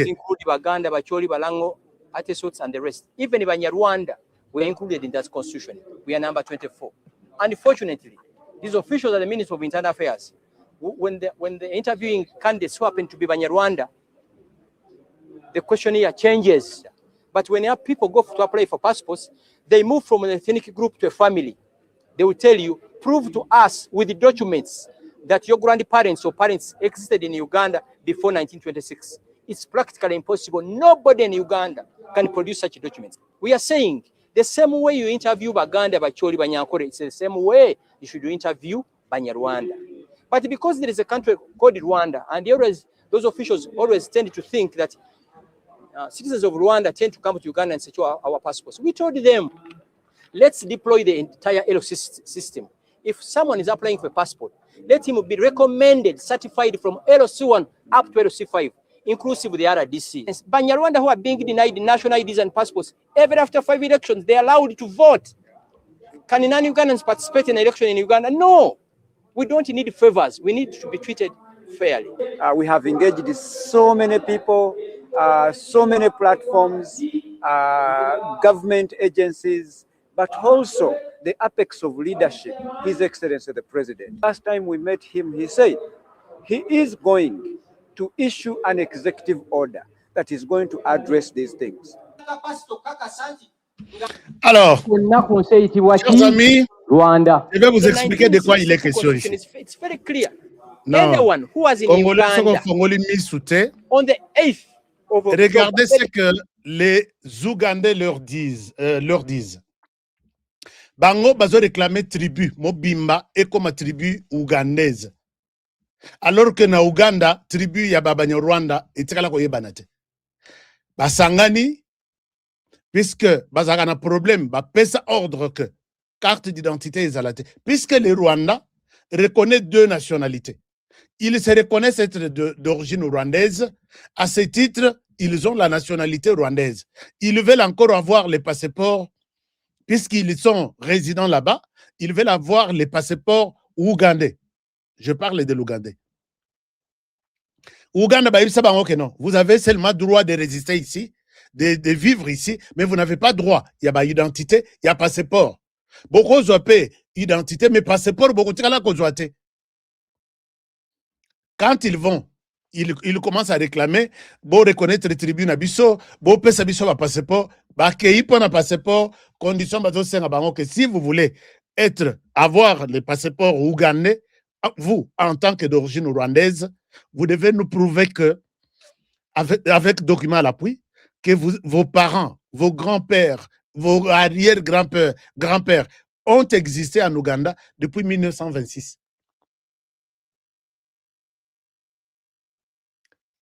Including Baganda, Bacholi, Balango, Atesots, and the rest. Even Banyarwanda were included in that constitution. We are number 24. Unfortunately, these officials at the Ministry of Internal Affairs, when the interviewing candidates who happen to be Banyarwanda, the questionnaire changes. But when people go to apply for passports, they move from an ethnic group to a family. They will tell you, prove to us with the documents that your grandparents or parents existed in Uganda before 1926. It's practically impossible. Nobody in Uganda can produce such documents. We are saying the same way you interview Baganda, Bacholi, Banyankore, it's the same way you should interview Banyarwanda. But because there is a country called Rwanda, and those officials always tend to think that citizens of Rwanda tend to come to Uganda and secure our passports. We told them, let's deploy the entire ELO system. If someone is applying for a passport, let him be recommended, certified from LOC1 up to LOC5, inclusive of the RDC. Banyarwanda who are being denied national IDs and passports, even after 5 elections, they are allowed to vote. Can non-Ugandans participate in an election in Uganda? No. We don't need favors. We need to be treated fairly. We have engaged so many people, so many platforms, government agencies, but also the apex of leadership, His Excellency the President. Last time we met him, he said he is going to issue an executive order that is going to address these things. Alors, chers amis, je vais vous expliquer de quoi il est question ici. It's very clear. Non. Anyone who was in Uganda Congolais mis sous terre. on the 8th of Regardez ce que les Ougandais leur disent bango bazo réclamer tribu mobimba et comme tribu ougandaise, alors que na Uganda tribu ya babanya Rwanda etikala koyebana te. Basangani puisque bazaka na problème ba pesa ordre que carte d'identité ezalate, puisque les Rwandais reconnaissent deux nationalités. Ils se reconnaissent être d'origine rwandaise. À ce titre, ils ont la nationalité rwandaise. Ils veulent encore avoir les passeports, puisqu'ils sont résidents là-bas, ils veulent avoir les passeports ougandais. Je parle de l'Ougandais. Ouganda, non. Vous avez seulement droit de résister ici, de vivre ici, mais vous n'avez pas droit. Il y a identité, il y a passeport. Beaucoup de identité, mais passeport, beaucoup de quand ils vont, ils commencent à réclamer, bon reconnaître les tribus nabiso, bon pesa biso ba passeport, ba kei pour un passeport, condition bazo senga bango que si vous voulez avoir les passeports ougandais, vous, en tant que d'origine rwandaise, vous devez nous prouver que, avec documents à l'appui, que vos parents, vos grands-pères, vos arrière-grands-pères ont existé en Ouganda depuis 1926.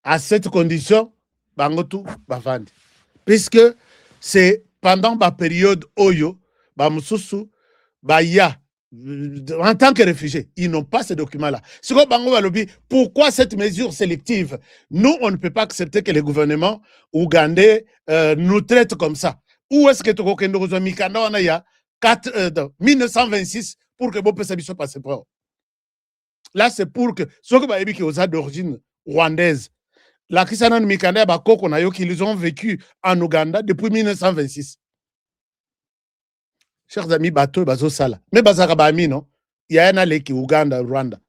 À cette condition, bangotu bavandi. Puisque c'est pendant la période Oyo, Bamususu, Baya, en tant que réfugiés, ils n'ont pas ces documents-là. Pourquoi cette mesure sélective? Nous, on ne peut pas accepter que le gouvernement ougandais nous traite comme ça. Où est-ce que tu as Mikanda, on a 1926 pour que vous puissiez passer passeport? Là, c'est pour que ceux qui ont d'origine rwandaise, la Kisanan Mikanda Bakoko Nayo qu'ils ont vécu en Ouganda depuis 1926. Chers amis, bateau bazo sala. Mais bazarabami non, il y a un allé qui Ouganda, Rwanda.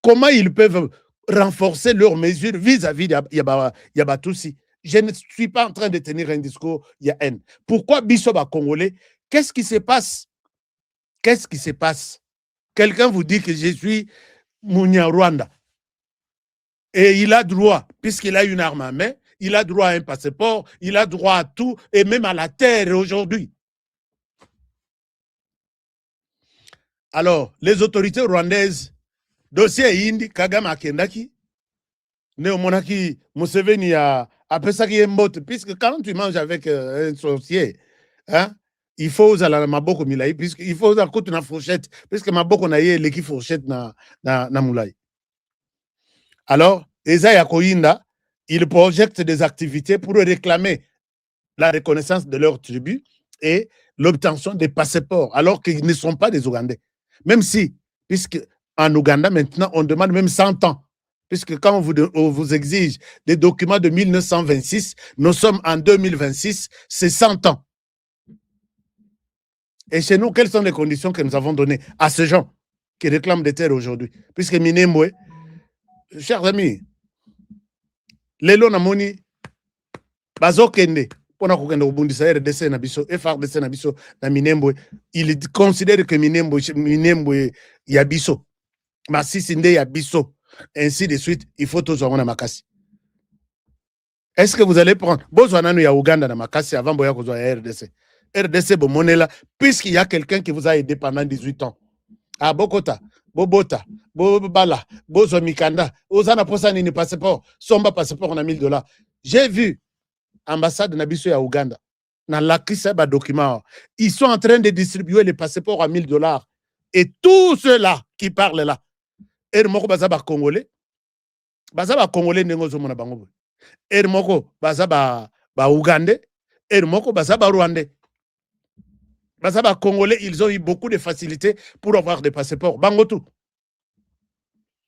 Comment ils peuvent renforcer leurs mesures vis-à-vis de Yabatousi? Je ne suis pas en train de tenir un discours il y a haine. Pourquoi Bissoba Congolais? Qu'est-ce qui se passe? Qu'est-ce qui se passe? Quelqu'un vous dit que je suis Mounia Rwanda. Et il a droit, puisqu'il a une arme à main, il a droit à un passeport, il a droit à tout, et même à la terre aujourd'hui. Alors, les autorités rwandaises, dossier Indi, Kagame Akendaki, Neomonaki, Museveni a Pesaki Mbote, puisque quand tu manges avec un sorcier, hein, il faut usar la maboko milai, puisqu'il faut usar une fourchette, puisque maboko na ye l'équipe fourchette na moulai. Alors, Esaïa Koyinda, ils projettent des activités pour réclamer la reconnaissance de leur tribu et l'obtention des passeports, alors qu'ils ne sont pas des Ougandais. Même si, puisque en Ouganda, maintenant, on demande même 100 ans. Puisque quand on vous exige des documents de 1926, nous sommes en 2026, c'est 100 ans. Et chez nous, quelles sont les conditions que nous avons données à ces gens qui réclament des terres aujourd'hui? Puisque Minembwe, chers amis, lelo namoni bazokende pona kokende kobundisa RDC na biso FRDC na biso na Minembwe, il considère que Minembwe ya biso Masisi nde ya biso, ainsi de suite. Il faut tous avoir na makasi. Est-ce que vous allez prendre bozwananu ya Uganda na makasi avant boya kozwa ya RDC? RDC bomonela, puisqu'il y a quelqu'un qui vous a aidé pendant 18 ans. À Bokota, Bobota, Bobala, Bozo Mikanda, Ozana Posani ni passeport, Somba passeport on a $1000. J'ai vu ambassade Nabiso à Ouganda, dans la Kiseba document, ils sont en train de distribuer les passeports à $1000. Et tous ceux-là qui parlent là, Ermoko Bazaba Congolais, Bazaba Congolais Nengozo Mona Bango, Ermoko Bazaba Ougandais, Ermoko Bazaba Rwandais. Bazaba Congolais, ils ont eu beaucoup de facilités pour avoir des passeports. Bangotou.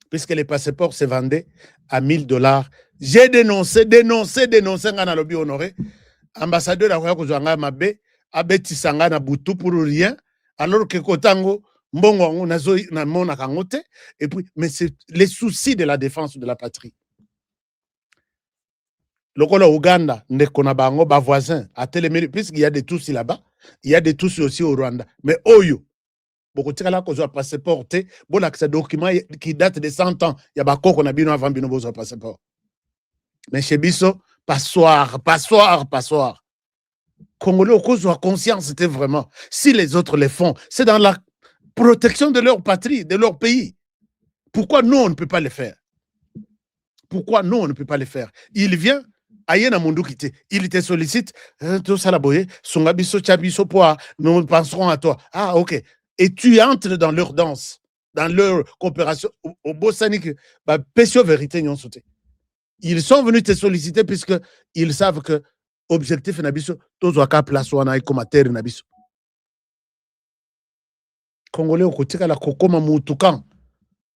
Puisque les passeports se vendaient à $1000. J'ai dénoncé, Ngana Lobi Honoré, ambassadeur à Kozanga Mabe, Abeti Sangana Boutou pour rien, alors que Kotango, Mbongo, Nazo, Namona Kangote, et puis, mais c'est les soucis de la défense de la patrie. Lokola Ouganda, Nekonabango, bas voisin, à Téléméri, puisqu'il y a des Tutsis là-bas, il y a des Tutsis aussi au Rwanda. Mais Oyo, beaucoup de gens qui ont passeport, bon, là, c'est document qui date de 100 ans. Il y a beaucoup qu'on a bien avant de passport. Mais chez Bisso, Passoire. Congolais, au cause de la conscience, c'était vraiment. Si les autres les font, c'est dans la protection de leur patrie, de leur pays. Pourquoi nous, on ne peut pas le faire? Pourquoi nous, on ne peut pas le faire? Il vient, il te sollicite, tout ça, nous penserons à toi. Ah, ok. Et tu entres dans leur danse, dans leur coopération. Au Bossanique, pécho vérité, ils sont venus te solliciter puisqu'ils savent que l'objectif est de place comme terre. Congolais, au côté de la Kokoma Moutoukan,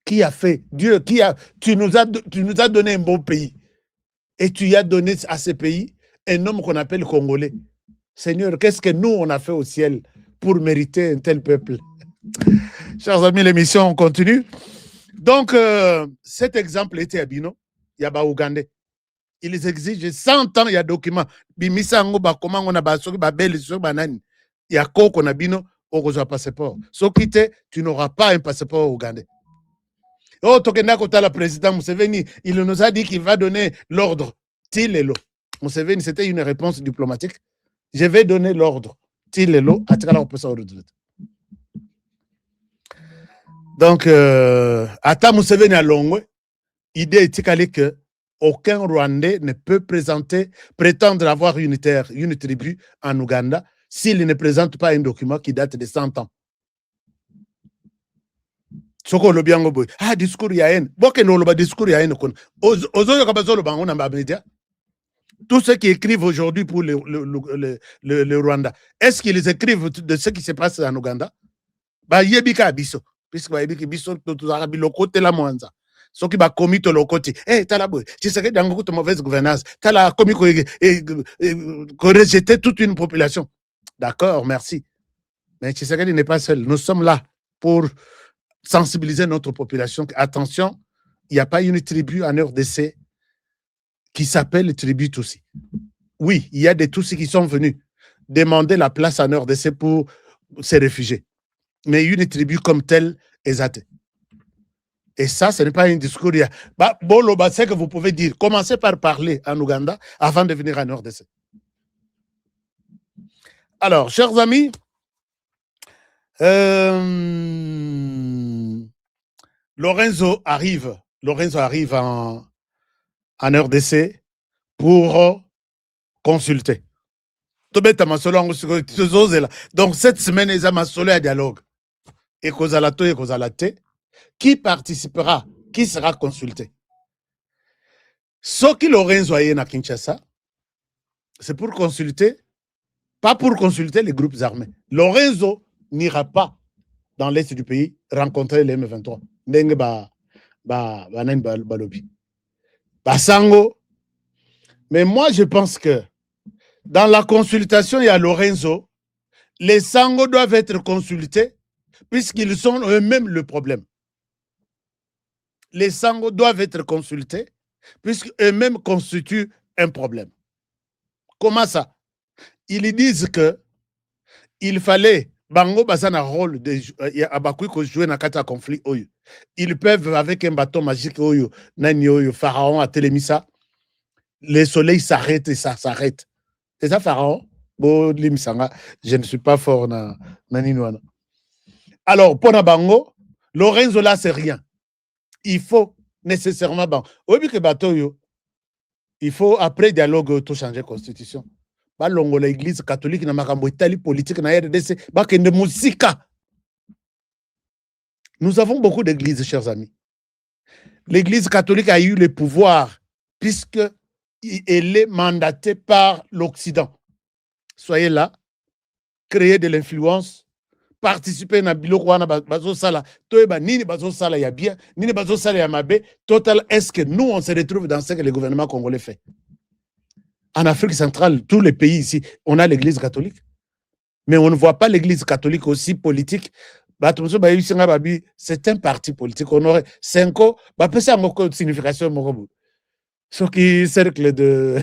qui a fait Dieu, tu nous as donné un bon pays. Et tu as donné à ce pays un homme qu'on appelle Congolais. Seigneur, qu'est-ce que nous, on a fait au ciel pour mériter un tel peuple? Chers amis, l'émission continue. Donc, cet exemple était à Bino, il y a Ougandais. Ils exigent 100 ans, il y a documents. Bimisango, comment on a basoki, babel, banani. Il y a quoi qu'on a Bino, on reçoit un passeport. Sauf que tu n'auras pas un passeport ougandais. Oh, Tokenda Kota, le président Museveni, il nous a dit qu'il va donner l'ordre. Tilelo. Museveni, c'était une réponse diplomatique. Je vais donner l'ordre. Tilelo, Atikala Opesa Orudret. Donc, Ata Museveni à Longwe, idée est que aucun Rwandais ne peut prétendre avoir une tribu en Ouganda s'il ne présente pas un document qui date de 100 ans. Soko lo biango boy. Ah, discours ya haine. Boke no lo ba discours ya haine kon. Ozoyo kabazo lo bango na ba média. Tous ceux qui écrivent aujourd'hui pour le Rwanda, est-ce qu'ils écrivent de ce qui se passe en Ouganda? Ba yebika abiso. Puisque ba yebika biso to arabi lokote la mwanza. Soki ba komi to lokote. Eh tala boy. Tu sais que dans une mauvaise gouvernance, tala komi ko rejeter toute une population. D'accord, merci. Mais Tshisekedi n'est pas seul. Nous sommes là pour sensibiliser notre population. Attention, il n'y a pas une tribu en RDC qui s'appelle tribu Tutsi. Oui, il y a des Tutsis qui sont venus demander la place en RDC pour se réfugier. Mais une tribu comme telle est athée. Et ça, ce n'est pas un discours. C'est que vous pouvez dire. Commencez par parler en Ouganda avant de venir en RDC. Alors, chers amis, Lorenzo arrive en RDC pour consulter. Donc, cette semaine, ils ont un dialogue. Et qui participera, qui sera consulté? Ce qui Lorenzo est à Kinshasa, c'est pour consulter, pas pour consulter les groupes armés. Lorenzo n'ira pas dans l'est du pays rencontrer les M23. Mais moi, je pense que dans la consultation, il y a Lorenzo. Les Sango doivent être consultés puisqu'ils sont eux-mêmes le problème. Les Sango doivent être consultés puisqu'eux-mêmes constituent un problème. Comment ça? Ils disent que il fallait Bango Bazana rôle de jouer dans un conflit. Ils peuvent, avec un bâton magique, Pharaon à Télémissa, le soleil s'arrête et ça s'arrête. C'est ça, Pharaon? Je ne suis pas fort dans Ninouana. Alors, pour Bango, Lorenzo là, c'est rien. Il faut nécessairement. Il faut, après dialogue, tout changer la constitution. L'église catholique na makambo itali politique na RDC bakende musika. Nous avons beaucoup d'églises, chers amis. L'église catholique a eu le pouvoir puisque elle est mandatée par l'Occident. Soyez là, créez de l'influence, participez na biloko wana bazo sala, toyeba nini bazo sala ya bien, nini bazo sala ya mabe. Total, est-ce que nous on se retrouve dans ce que le gouvernement congolais fait? En Afrique centrale, tous les pays ici, on a l'église catholique. Mais on ne voit pas l'église catholique aussi politique. C'est un parti politique. On aurait 5 ans, c'est une signification. Ce qui cercle de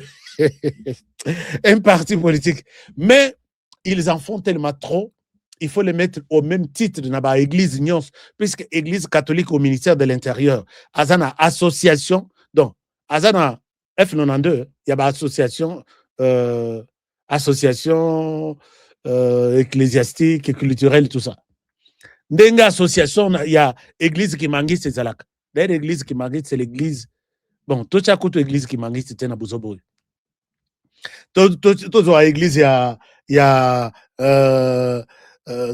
un parti politique. Mais ils en font tellement trop, il faut les mettre au même titre de l'église Nyons, puisque l'église catholique au ministère de l'Intérieur, Azana association, donc Azana F92, il y a association ecclésiastique et culturelle, tout ça. Ndenge association, il y a église qui mangi c'est Zalaka. D'ailleurs, l'église qui mangi, c'est l'église. Bon, tout ça coûte l'église qui mangi, c'était Nabuzobo. Tout l'église, il y a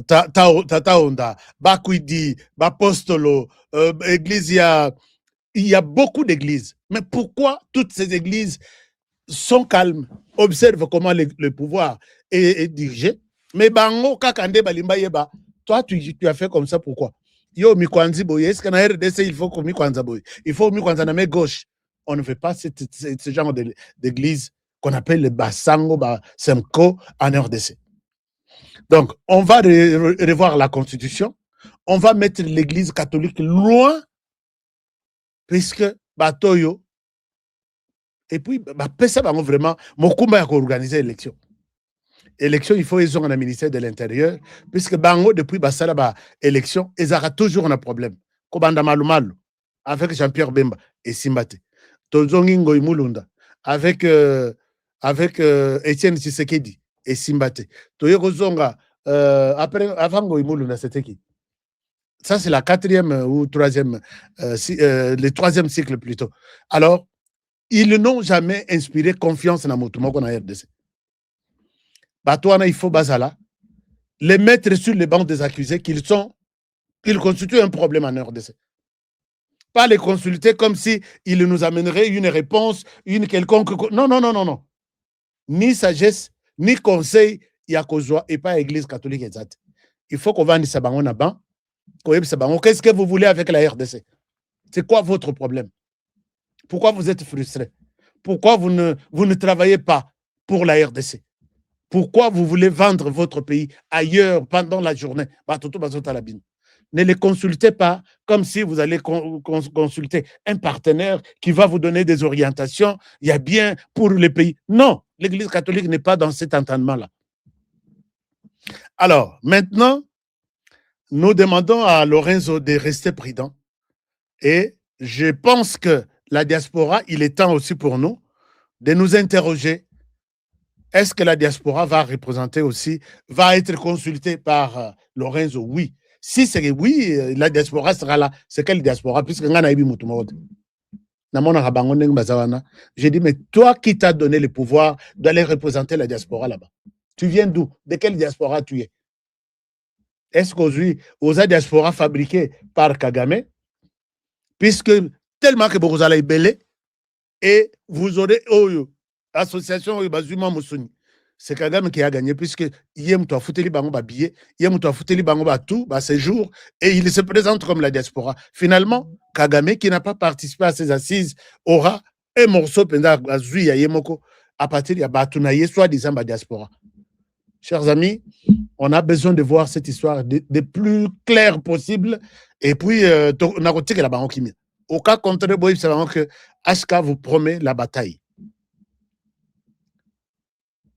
Tata Onda, Bakwidi, Bapostolo, église, il y a beaucoup d'églises. Mais pourquoi toutes ces églises sont calmes? Observe comment le pouvoir est dirigé. Mais bango kakande balimba yeba. Toi, tu as fait comme ça, pourquoi? Yo, Mikwanzi boye, est-ce qu'en RDC, il faut que Mikwanza boye? Il faut Mikwanza na main gauche. On ne veut pas ce genre d'église qu'on appelle le Basango, Semko en RDC. Donc, on va revoir la Constitution. On va mettre l'église catholique loin, puisque Batoyo, et puis, ça va vraiment, Mokumba a organisé l'élection. Élection, il faut ils ont un ministère de l'Intérieur, puisque Bango, depuis Bassala, élection, ils auront toujours un problème. Kobanda Malumalu, avec Jean-Pierre Bemba et Simbate. Tozongingo Imulunda, avec Étienne Tshisekedi et Simbate. Toyozonga, avant Imulunda, c'était qui? Ça, c'est la quatrième ou troisième, le troisième cycle plutôt. Alors, ils n'ont jamais inspiré confiance dans Motumoko na RDC. Batouana, il faut Bazala, les mettre sur les bancs des accusés qu'ils constituent un problème en RDC. Pas les consulter comme si ils nous amèneraient une réponse, une quelconque. Non, non, non, non, non. Ni sagesse, ni conseil, il y a Kozwa et pas Église catholique exacte. Il faut qu'on vende Sabangon à ban. Qu'est-ce que vous voulez avec la RDC? C'est quoi votre problème? Pourquoi vous êtes frustré? Pourquoi vous ne travaillez pas pour la RDC? Pourquoi vous voulez vendre votre pays ailleurs pendant la journée? Ne les consultez pas comme si vous allez consulter un partenaire qui va vous donner des orientations. Il y a bien pour le pays. Non, l'Église catholique n'est pas dans cet entendement-là. Alors, maintenant, nous demandons à Lorenzo de rester prudent. Et je pense que la diaspora, il est temps aussi pour nous de nous interroger. Est-ce que la diaspora va représenter aussi, va être consultée par Lorenzo? Oui. Si c'est oui, la diaspora sera là. C'est quelle diaspora? Puisque j'ai dit, mais toi qui t'as donné le pouvoir d'aller représenter la diaspora là-bas, tu viens d'où? De quelle diaspora tu es? Est-ce qu'aujourd'hui, aux diaspora fabriquée par Kagame, puisque tellement que vous allez belé, et vous aurez association Bazuma Moussuni. C'est Kagame qui a gagné, puisque Yem to a foutu les bango ba billet, Yem to a foutu les bango ba tout, ba séjour, et il se présente comme la diaspora. Finalement, Kagame, qui n'a pas participé à ces assises, aura un morceau pendant à Zui à Yemoko, à partir de Batounaye, soi-disant ba diaspora. Chers amis, on a besoin de voir cette histoire de plus clair possible, et puis, on a retiré la bango qui. Au cas contraire, c'est vraiment que HK vous promet la bataille.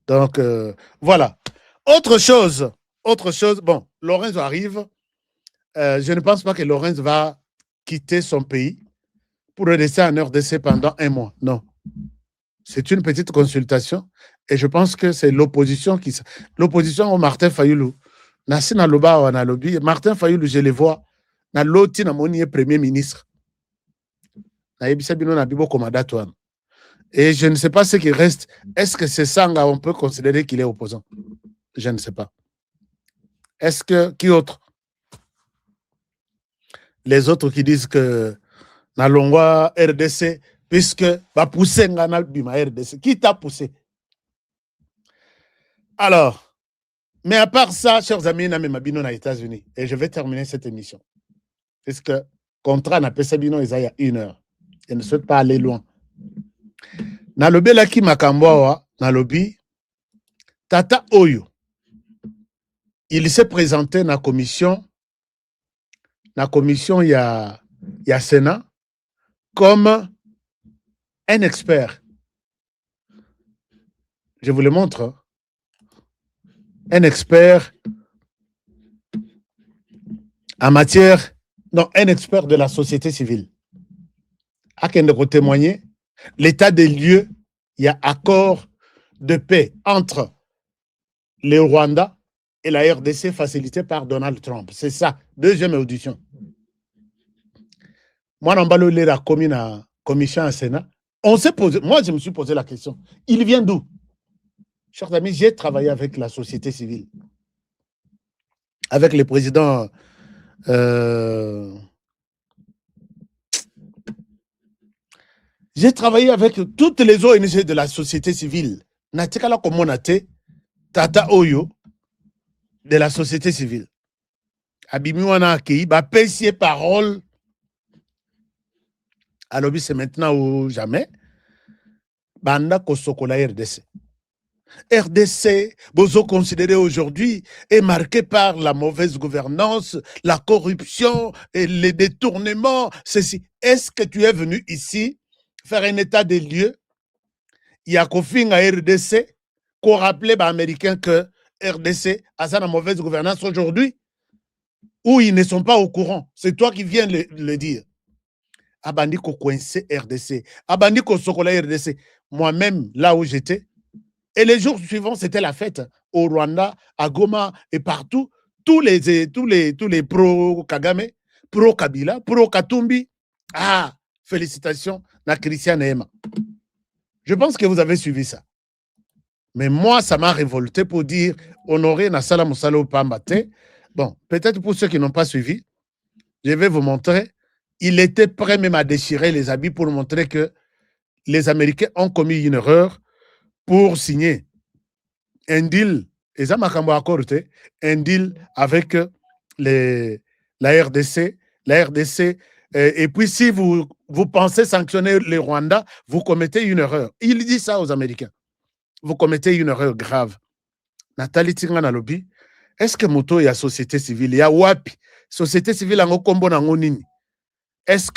Donc, voilà. Autre chose, bon, Lorenzo arrive. Je ne pense pas que Lorenzo va quitter son pays pour rester en RDC pendant 1 mois. Non. C'est une petite consultation et je pense que c'est l'opposition qui... L'opposition au Martin Fayoulou. Nassi na loba ou na lobby. Martin Fayoulou, je le vois. Na loti na moni premier ministre. Na yebisa bino na bibo komada toan. Et je ne sais pas ce qui reste. Est-ce que c'est Sanga, on peut considérer qu'il est opposant? Je ne sais pas. Est-ce que... Qui autre? Les autres qui disent que na longwa RDC, puisque va pousser ngana bima RDC. Qui t'a poussé? Alors, mais à part ça, chers amis, na mabino na États-Unis. Et je vais terminer cette émission. Puisque contrat na pesabino il y a 1 heure. Je ne souhaite pas aller loin. Na lobi laki makamboa, na lobi, Tata Oyo, il s'est présenté na commission il y a Sénat comme un expert. Je vous le montre. Un expert en matière, non, un expert de la société civile. A qui témoigner L'état des lieux, il y a accord de paix entre le Rwanda et la RDC facilité par Donald Trump. C'est ça, deuxième audition. Moi, Nambalo Lera commis la commission à Sénat. On s'est posé, moi, je me suis posé la question. Il vient d'où? Chers amis, j'ai travaillé avec la société civile, avec le président j'ai travaillé avec toutes les ONG de la société civile. Natikala Komonate, Tata Oyo, de la société civile. Abimiwana Akei, ba pesier parole. Alors, c'est maintenant ou jamais. Banda Kosokola RDC. RDC, Bozo considéré aujourd'hui, est marqué par la mauvaise gouvernance, la corruption et les détournements. Ceci. Est-ce que tu es venu ici faire un état des lieux? Il y a qu'au à RDC, qu'on rappelait aux Américains que RDC a sa mauvaise gouvernance aujourd'hui, ou ils ne sont pas au courant. C'est toi qui viens le dire. Abandiko coincé RDC. Abandiko Sokola RDC. Moi-même, là où j'étais, et les jours suivants, c'était la fête au Rwanda, à Goma et partout. Tous les pro-Kagame, pro-Kabila, pro-Katumbi. Ah, félicitations, na Christian Ema. Je pense que vous avez suivi ça. Mais moi, ça m'a révolté pour dire honorer Nassala Moussalo Pambate. Bon, peut-être pour ceux qui n'ont pas suivi, je vais vous montrer. Il était prêt même à déchirer les habits pour montrer que les Américains ont commis une erreur pour signer un deal, un deal avec la RDC. La RDC. Et puis, si vous pensez sanctionner les Rwandais, vous commettez une erreur. Il dit ça aux Américains. Vous commettez une erreur grave. Nathalie Tingana Lobby, est-ce que Moto y a société civile? Il y a Wapi. Société civile en Okombo na ngonini. Est-ce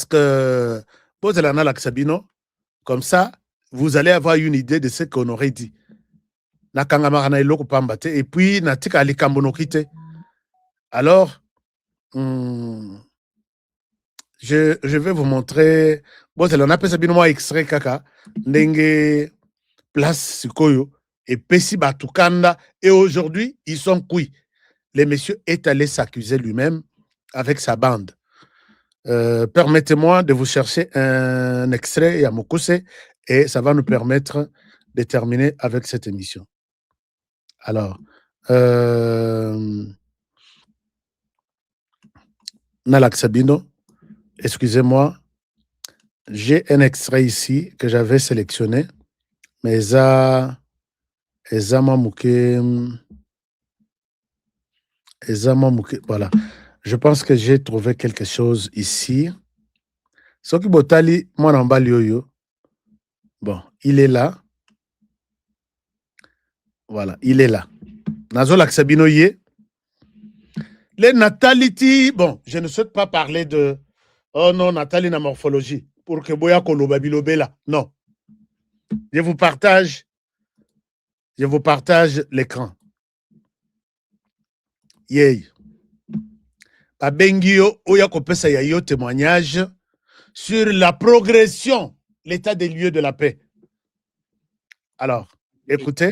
que posez la nala Sabino, comme ça, vous allez avoir une idée de ce qu'on aurait dit. Et puis, Natika Alikambono-kite. Alors, je vais vous montrer. Bon, c'est l'on appelle ça bien moi extrait kaka. Ndenge place Sikoyo et Pessi Batukanda. Et aujourd'hui, ils sont cuits. Le monsieur est allé s'accuser lui-même avec sa bande. Permettez-moi de vous chercher un extrait Yamokose et ça va nous permettre de terminer avec cette émission. Alors, Nalak Sabino, excusez-moi, j'ai un extrait ici que j'avais sélectionné, mais voilà. Je pense que j'ai trouvé quelque chose ici. Soki Botali, Mwanambalioyo. Bon, il est là. Voilà, il est là. Nazolak Sabino Ye. Les natalités, bon, je ne souhaite pas parler de oh non, Nathalie na morphologie pour que Boya Kolobabilobe là. Non. Je vous partage l'écran. Yey. Babengio Oya Kopesa Yayo témoignage sur la progression, l'état des lieux de la paix. Alors, écoutez.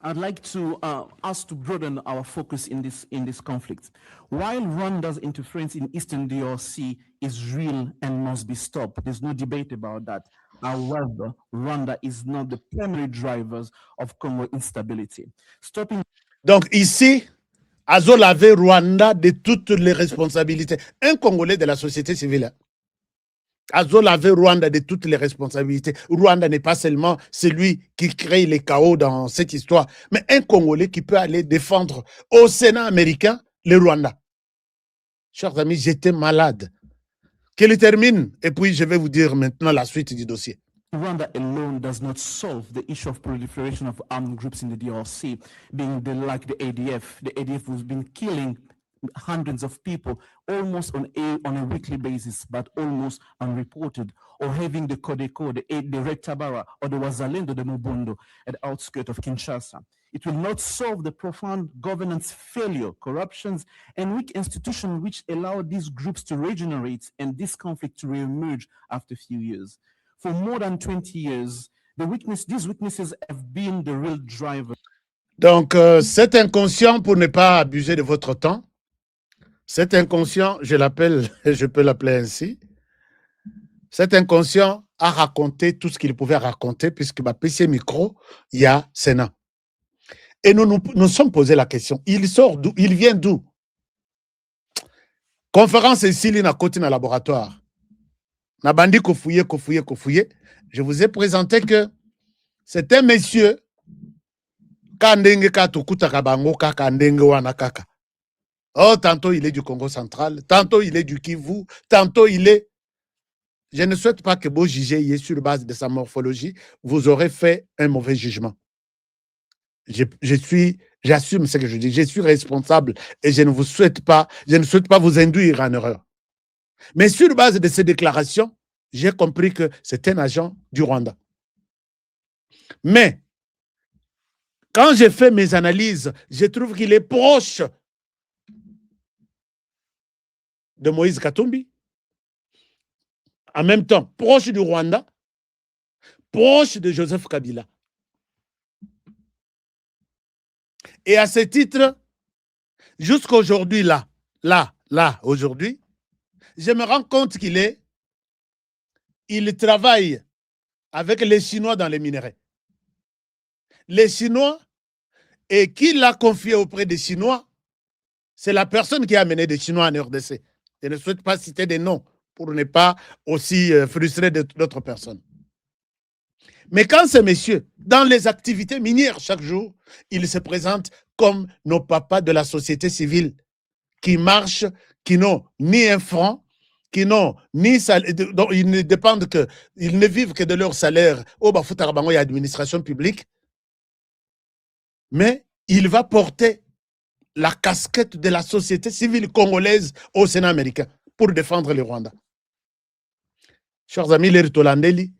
I'd like to us to broaden our focus in this conflict. While Rwanda's interference in Eastern DRC is real and must be stopped, there's no debate about that. However, Rwanda is not the primary drivers of Congo instability. Stopping. Donc ici, Azo lavé Rwanda de toutes les responsabilités. Un Congolais de la société civile. Azo lavé Rwanda de toutes les responsabilités. Rwanda n'est pas seulement celui qui crée les chaos dans cette histoire, mais un Congolais qui peut aller défendre au Sénat américain le Rwanda. Chers amis, j'étais malade. Qu'il termine, et puis je vais vous dire maintenant la suite du dossier. Rwanda alone does not solve the issue of proliferation of armed groups in the DRC, being like the ADF. The ADF has been killing hundreds of people almost on a weekly basis, but almost unreported, or having the Codeco, the Red Tabara, or the Wazalendo de Mobondo at the outskirts of Kinshasa. It will not solve the profound governance failure, corruptions, and weak institutions which allow these groups to regenerate and this conflict to reemerge after a few years. For more than 20 years, these weaknesses have been the real driver. Donc, cet inconscient, pour ne pas abuser de votre temps, cet inconscient, je peux l'appeler ainsi, cet inconscient a raconté tout ce qu'il pouvait raconter, puisque ma PC micro, il y a Sénat. Et nous sommes posé la question, il sort d'où? Il vient d'où? Conférence ici, il y a côté dans le laboratoire. Na bandi kofouye. Je vous ai présenté que c'est un monsieur kandenge katukuta kabango kandenge wana kaka. Oh, tantôt il est du Congo central, tantôt il est du Kivu, tantôt il est... Je ne souhaite pas que vous jugez sur base de sa morphologie, vous aurez fait un mauvais jugement. J'assume ce que je dis, je suis responsable et je ne souhaite pas vous induire en erreur. Mais sur base de ces déclarations, j'ai compris que c'est un agent du Rwanda. Mais, quand j'ai fait mes analyses, je trouve qu'il est proche de Moïse Katumbi, en même temps proche du Rwanda, proche de Joseph Kabila. Et à ce titre, jusqu'à aujourd'hui, aujourd'hui, je me rends compte il travaille avec les Chinois dans les minerais. Les Chinois, et qui l'a confié auprès des Chinois, c'est la personne qui a amené des Chinois en RDC. Je ne souhaite pas citer des noms pour ne pas aussi frustrer d'autres personnes. Mais quand ces messieurs, dans les activités minières chaque jour, ils se présentent comme nos papas de la société civile qui marchent, qui n'ont ni un franc, qui n'ont ni salaire, dont ils ne dépendent que, ils ne vivent que de leur salaire au Bafutarabango et administration publique, mais il va porter la casquette de la société civile congolaise au Sénat américain pour défendre le Rwanda. Chers amis, les Ritolandeli,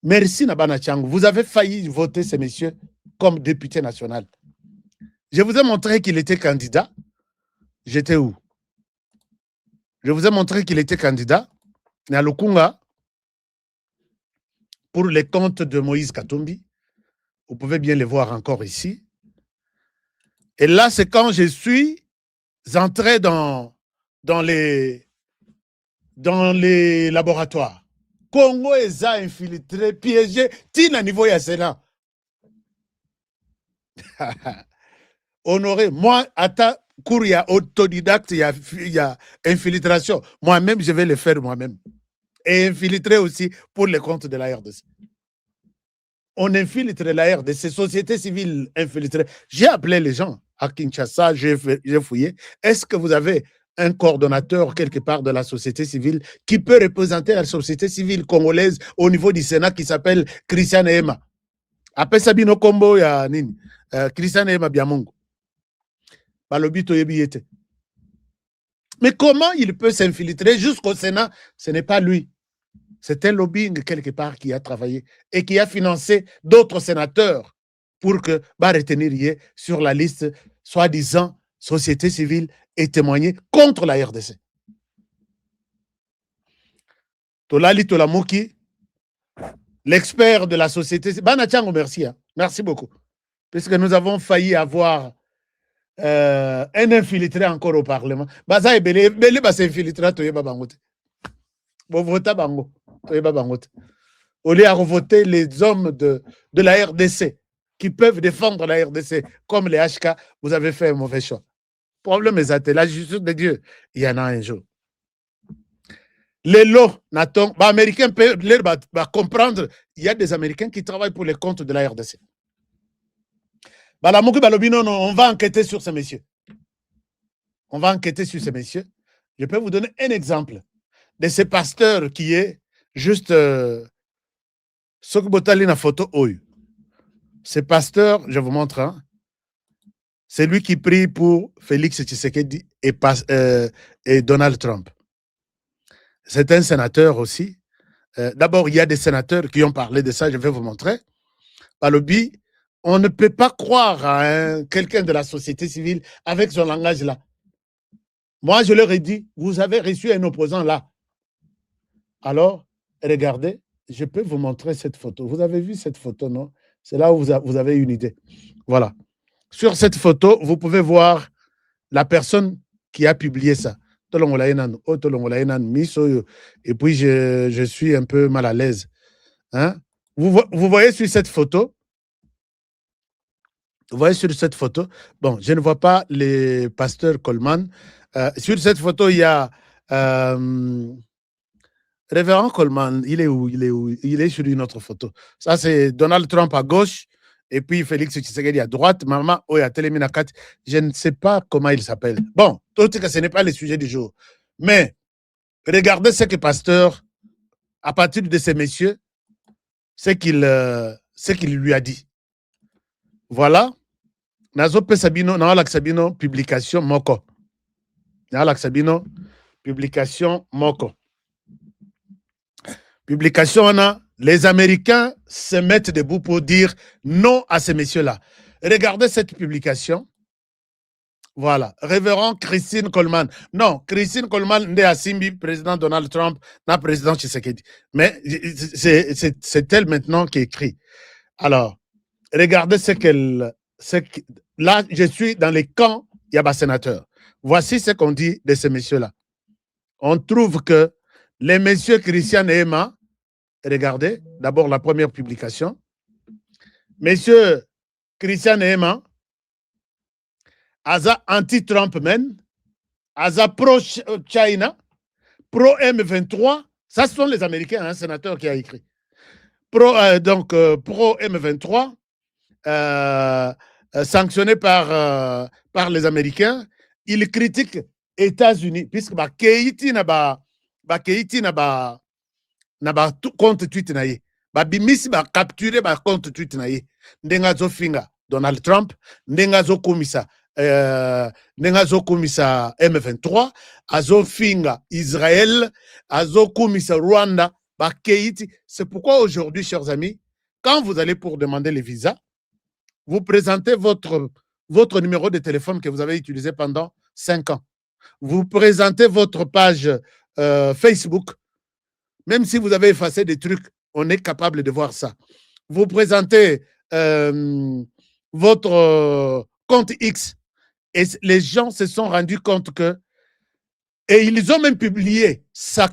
merci Nabana Changu. Vous avez failli voter ces messieurs comme député national. Je vous ai montré qu'il était candidat. J'étais où? Je vous ai montré qu'il était candidat à Lukunga pour les comptes de Moïse Katumbi. Vous pouvez bien les voir encore ici. Et là, c'est quand je suis entré dans les laboratoires. Congo est infiltré, piégé, tina niveau ya Sénat. Honoré, moi, à cours, il y a autodidacte, il y a infiltration. Moi-même, je vais le faire moi-même. Et infiltrer aussi pour les comptes de la RDC. On infiltre la RDC, société civile infiltrée. J'ai appelé les gens à Kinshasa, j'ai fouillé. Est-ce que vous avez un coordonnateur quelque part de la société civile qui peut représenter la société civile congolaise au niveau du Sénat qui s'appelle Christian Ema? Après Sabino Kombo, il y a Christian Ema Biamongo. Mais comment il peut s'infiltrer jusqu'au Sénat? Ce n'est pas lui. C'est un lobbying quelque part qui a travaillé et qui a financé d'autres sénateurs pour que retenir sur la liste soi-disant société civile et témoigner contre la RDC. Tolali Tolamuki, l'expert de la société civile. Banachango, merci. Hein. Merci beaucoup. Puisque nous avons failli avoir un infiltré encore au Parlement. Baza Ebele s'est infiltré, Toyeba Bangote. Bon, vota Bango. Toyeba Bangote. Au lieu de voter les hommes de la RDC qui peuvent défendre la RDC comme les HK, vous avez fait un mauvais choix. Problème est la justice de Dieu, il y en a un jour. Les lots, Nathan, Américains peuvent comprendre, il y a des Américains qui travaillent pour les comptes de la RDC. On va enquêter sur ces messieurs. On va enquêter sur ces messieurs. Je peux vous donner un exemple de ce pasteur qui est juste Sokbotali na photo Oyu. Ce pasteur, je vous montre, hein, C'est lui qui prie pour Félix Tshisekedi et Donald Trump. C'est un sénateur aussi. D'abord, il y a des sénateurs qui ont parlé de ça, je vais vous montrer. Par le biais, on ne peut pas croire à quelqu'un de la société civile avec son langage là. Moi, je leur ai dit, vous avez reçu un opposant là. Alors, regardez, je peux vous montrer cette photo. Vous avez vu cette photo, non? C'est là où vous avez une idée. Voilà. Sur cette photo, vous pouvez voir la personne qui a publié ça. Et puis, je suis un peu mal à l'aise. Hein? Vous voyez sur cette photo, bon, je ne vois pas les pasteurs Coleman. Sur cette photo, il y a Révérend Coleman. Il est où? Il est sur une autre photo. Ça, c'est Donald Trump à gauche et puis Félix Tshisekedi à droite. Maman, Oya Teleminakat. Je ne sais pas comment il s'appelle. Bon, tout cas, ce n'est pas le sujet du jour. Mais regardez ce que pasteur, à partir de ces messieurs, ce qu'il lui a dit. Voilà. Nazope Sabino, Naolak Sabino, publication Moko. Naolak Sabino, publication Moko. Publication, on a, les Américains se mettent debout pour dire non à ces messieurs-là. Regardez cette publication. Voilà. Révérend Christine Coleman. Non, Christine Coleman n'est à Simbi, président Donald Trump, n'a président Tshisekedi. Mais c'est elle maintenant qui écrit. Alors, regardez ce qu'elle... Là, je suis dans les camps Yaba sénateur. Voici ce qu'on dit de ces messieurs-là. On trouve que les messieurs Christian et Emma, regardez, d'abord la première publication. Messieurs Christian et Emma, Aza anti-Trump men, Aza pro-China, pro-M23, ça ce sont les Américains, un sénateur qui a écrit. Pro-M23, sanctionné par les Américains, il critique les États-Unis, puisque Keïti n'a pas compte tweet na ye. Bimisi capturé compte tweet na ye. Ndenga zo finga Donald Trump, ndenga zo komisa M23, azo finga Israël, azo komisa Rwanda, Keïti. C'est pourquoi aujourd'hui, chers amis, quand vous allez pour demander les visas, vous présentez votre numéro de téléphone que vous avez utilisé pendant 5 ans. Vous présentez votre page Facebook. Même si vous avez effacé des trucs, on est capable de voir ça. Vous présentez votre compte X et les gens se sont rendus compte que... Et ils ont même publié sa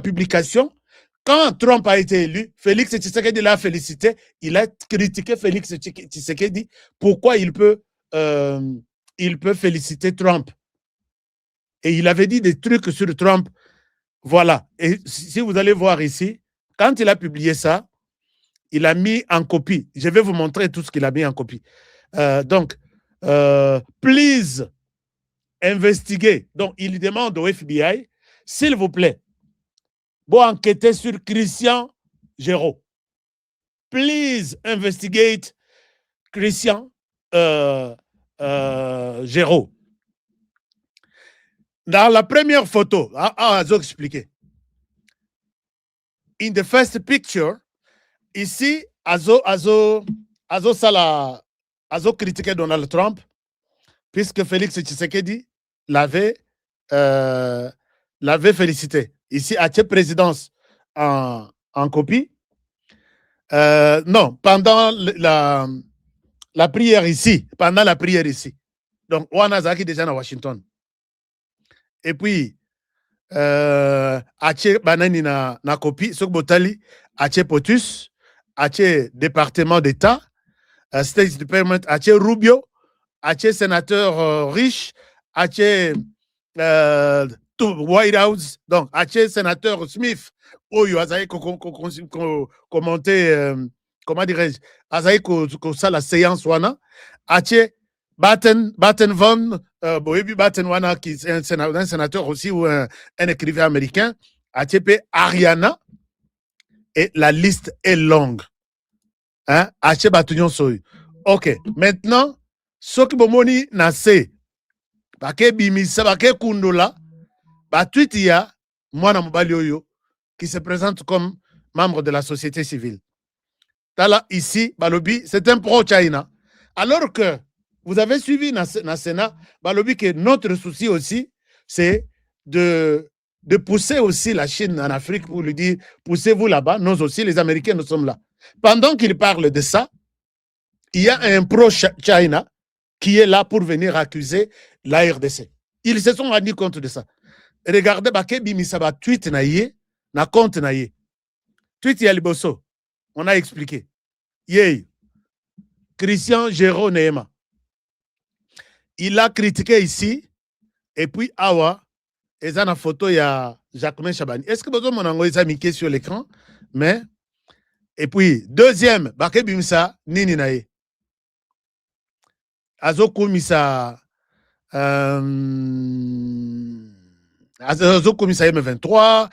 publication. Quand Trump a été élu, Félix Tshisekedi l'a félicité. Il a critiqué Félix Tshisekedi. Pourquoi il peut féliciter Trump? Et il avait dit des trucs sur Trump. Voilà. Et si vous allez voir ici, quand il a publié ça, il a mis en copie. Je vais vous montrer tout ce qu'il a mis en copie. Please investiguer. Donc, il demande au FBI, s'il vous plaît, bon, enquêter sur Christian Géraud. Please investigate Christian Géraud. Dans la première photo, Azo expliqué. In the first picture, ici, Azo critiquait Donald Trump, puisque Félix Tshisekedi l'avait félicité. Ici, à cette présidence en copie. Non, pendant la prière ici. Pendant la prière ici. Donc, Wanazaki déjà à Washington. Et puis, Ache Banani na copie, Sokbotali, Ache Potus, Ache département d'État, State Department, Ache Rubio, Ache sénateur riche, Ache White House, donc Ache sénateur Smith, Oyo Azaï commenté, comment dirais-je, Azaï ça la séance wana, Ache Batten Von, Boebi Batten wana qui est un sénateur aussi ou un écrivain américain, Ache Ariana, et la liste est longue. Hein? Ache Batunion Soy. Ok, maintenant, soki bomoni na se bake bimisa bake kundola ba tweet ya mwana mobali oyo qui se présente comme membre de la société civile. Tala ici balobi c'est un pro China. Alors que vous avez suivi dans le Sénat, balobi que notre souci aussi c'est de pousser aussi la Chine en Afrique pour lui dire poussez-vous là-bas, nous aussi les Américains nous sommes là. Pendant qu'il parle de ça, il y a un pro-China qui est là pour venir accuser la RDC. Ils se sont rendus compte de ça. Regardez, Bimisaba tweet na compte na ye. Tweet ya liboso. On a expliqué. Yey. Christian Géraud Nehema. Il a critiqué ici. Et puis, awa. Et ça, la photo, il y a Jacquemin Chabani. Est-ce que vous avez mis sur l'écran? Mais. Et puis, deuxième, Baké Bimisa, Nini Naye. Azoko Misa. Azoko Misa M23.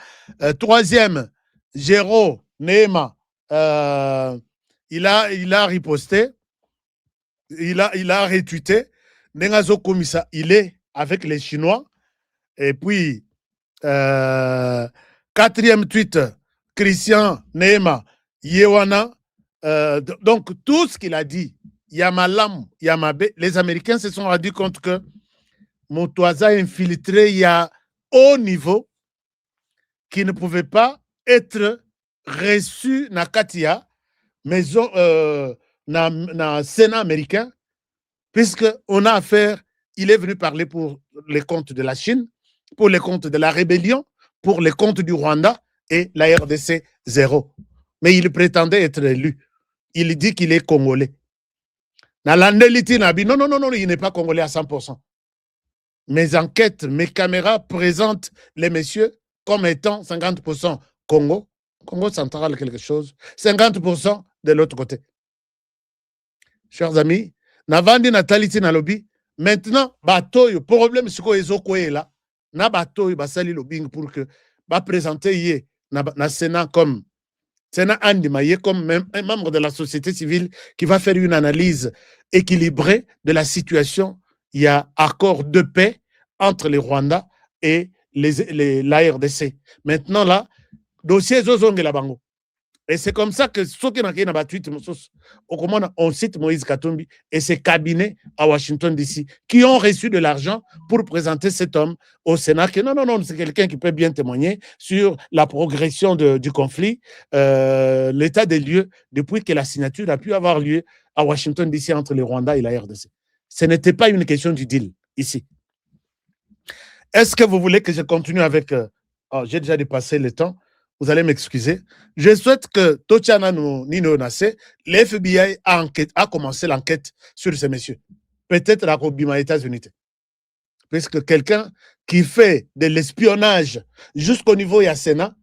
Troisième, Géraud Nehema. Il a riposté. Il a retweeté. Azoko Misa, il est avec les Chinois. Et puis, quatrième tweet, Christian Nehema. Yewana, donc tout ce qu'il a dit, Yamalam, Yamabe, les Américains se sont rendus compte que Montoisa infiltré, il y a haut niveau qui ne pouvait pas être reçu na Katia, maison, na Sénat américain, puisqu'on a affaire, il est venu parler pour les comptes de la Chine, pour les comptes de la rébellion, pour les comptes du Rwanda et la RDC 0. Mais il prétendait être élu. Il dit qu'il est congolais. Non, il n'est pas congolais à 100%. Mes enquêtes, mes caméras présentent les messieurs comme étant 50% Congo. Congo central quelque chose. 50% de l'autre côté. Chers amis, Navandi Nataliti Nalobi, maintenant, batoyo, problème c'est quoi là. Na batoyo, basali lobbying pour que, présenter hier, na Sénat comme Sénat Andimaye comme un membre de la société civile qui va faire une analyse équilibrée de la situation. Il y a accord de paix entre les Rwandais et la RDC. Maintenant là, dossier Zozonge la Bango. Et c'est comme ça que ceux qui n'ont pas tweet, on cite Moïse Katumbi et ses cabinets à Washington DC qui ont reçu de l'argent pour présenter cet homme au Sénat. Que non, c'est quelqu'un qui peut bien témoigner sur la progression du conflit, l'état des lieux depuis que la signature a pu avoir lieu à Washington DC entre les Rwandais et la RDC. Ce n'était pas une question du deal ici. Est-ce que vous voulez que je continue avec... j'ai déjà dépassé le temps. Vous allez m'excuser. Je souhaite que Tochana Nino Nassé, l'FBI a commencé l'enquête sur ces messieurs. Peut-être la Robima États-Unis. Puisque quelqu'un qui fait de l'espionnage jusqu'au niveau du Sénat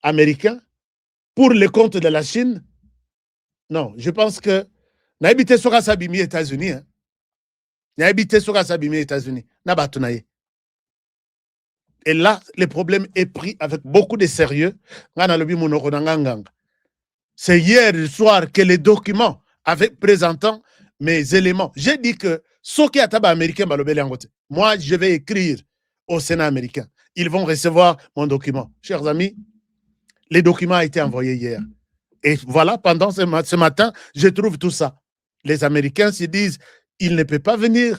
américain pour le compte de la Chine, non, je pense que n'a habité sur Sabimi États-Unis. N'a habité sur Sabimi États-Unis. N'a pas tourné. Et là, le problème est pris avec beaucoup de sérieux. C'est hier soir que les documents avec présentant mes éléments. J'ai dit que ceux qui sont américains, moi, je vais écrire au Sénat américain. Ils vont recevoir mon document. Chers amis, les documents ont été envoyés hier. Et voilà, pendant ce matin, je trouve tout ça. Les Américains se disent, ils ne peuvent pas venir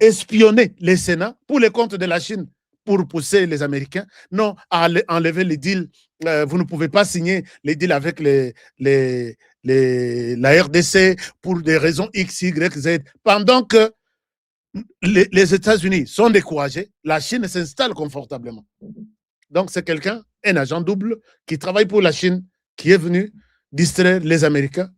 espionner les Sénats pour les comptes de la Chine. Pour pousser les Américains, non, à enlever les deals. Vous ne pouvez pas signer les deals avec la RDC pour des raisons X, Y, Z. Pendant que les États-Unis sont découragés, la Chine s'installe confortablement. Donc, c'est quelqu'un, un agent double, qui travaille pour la Chine, qui est venu distraire les Américains.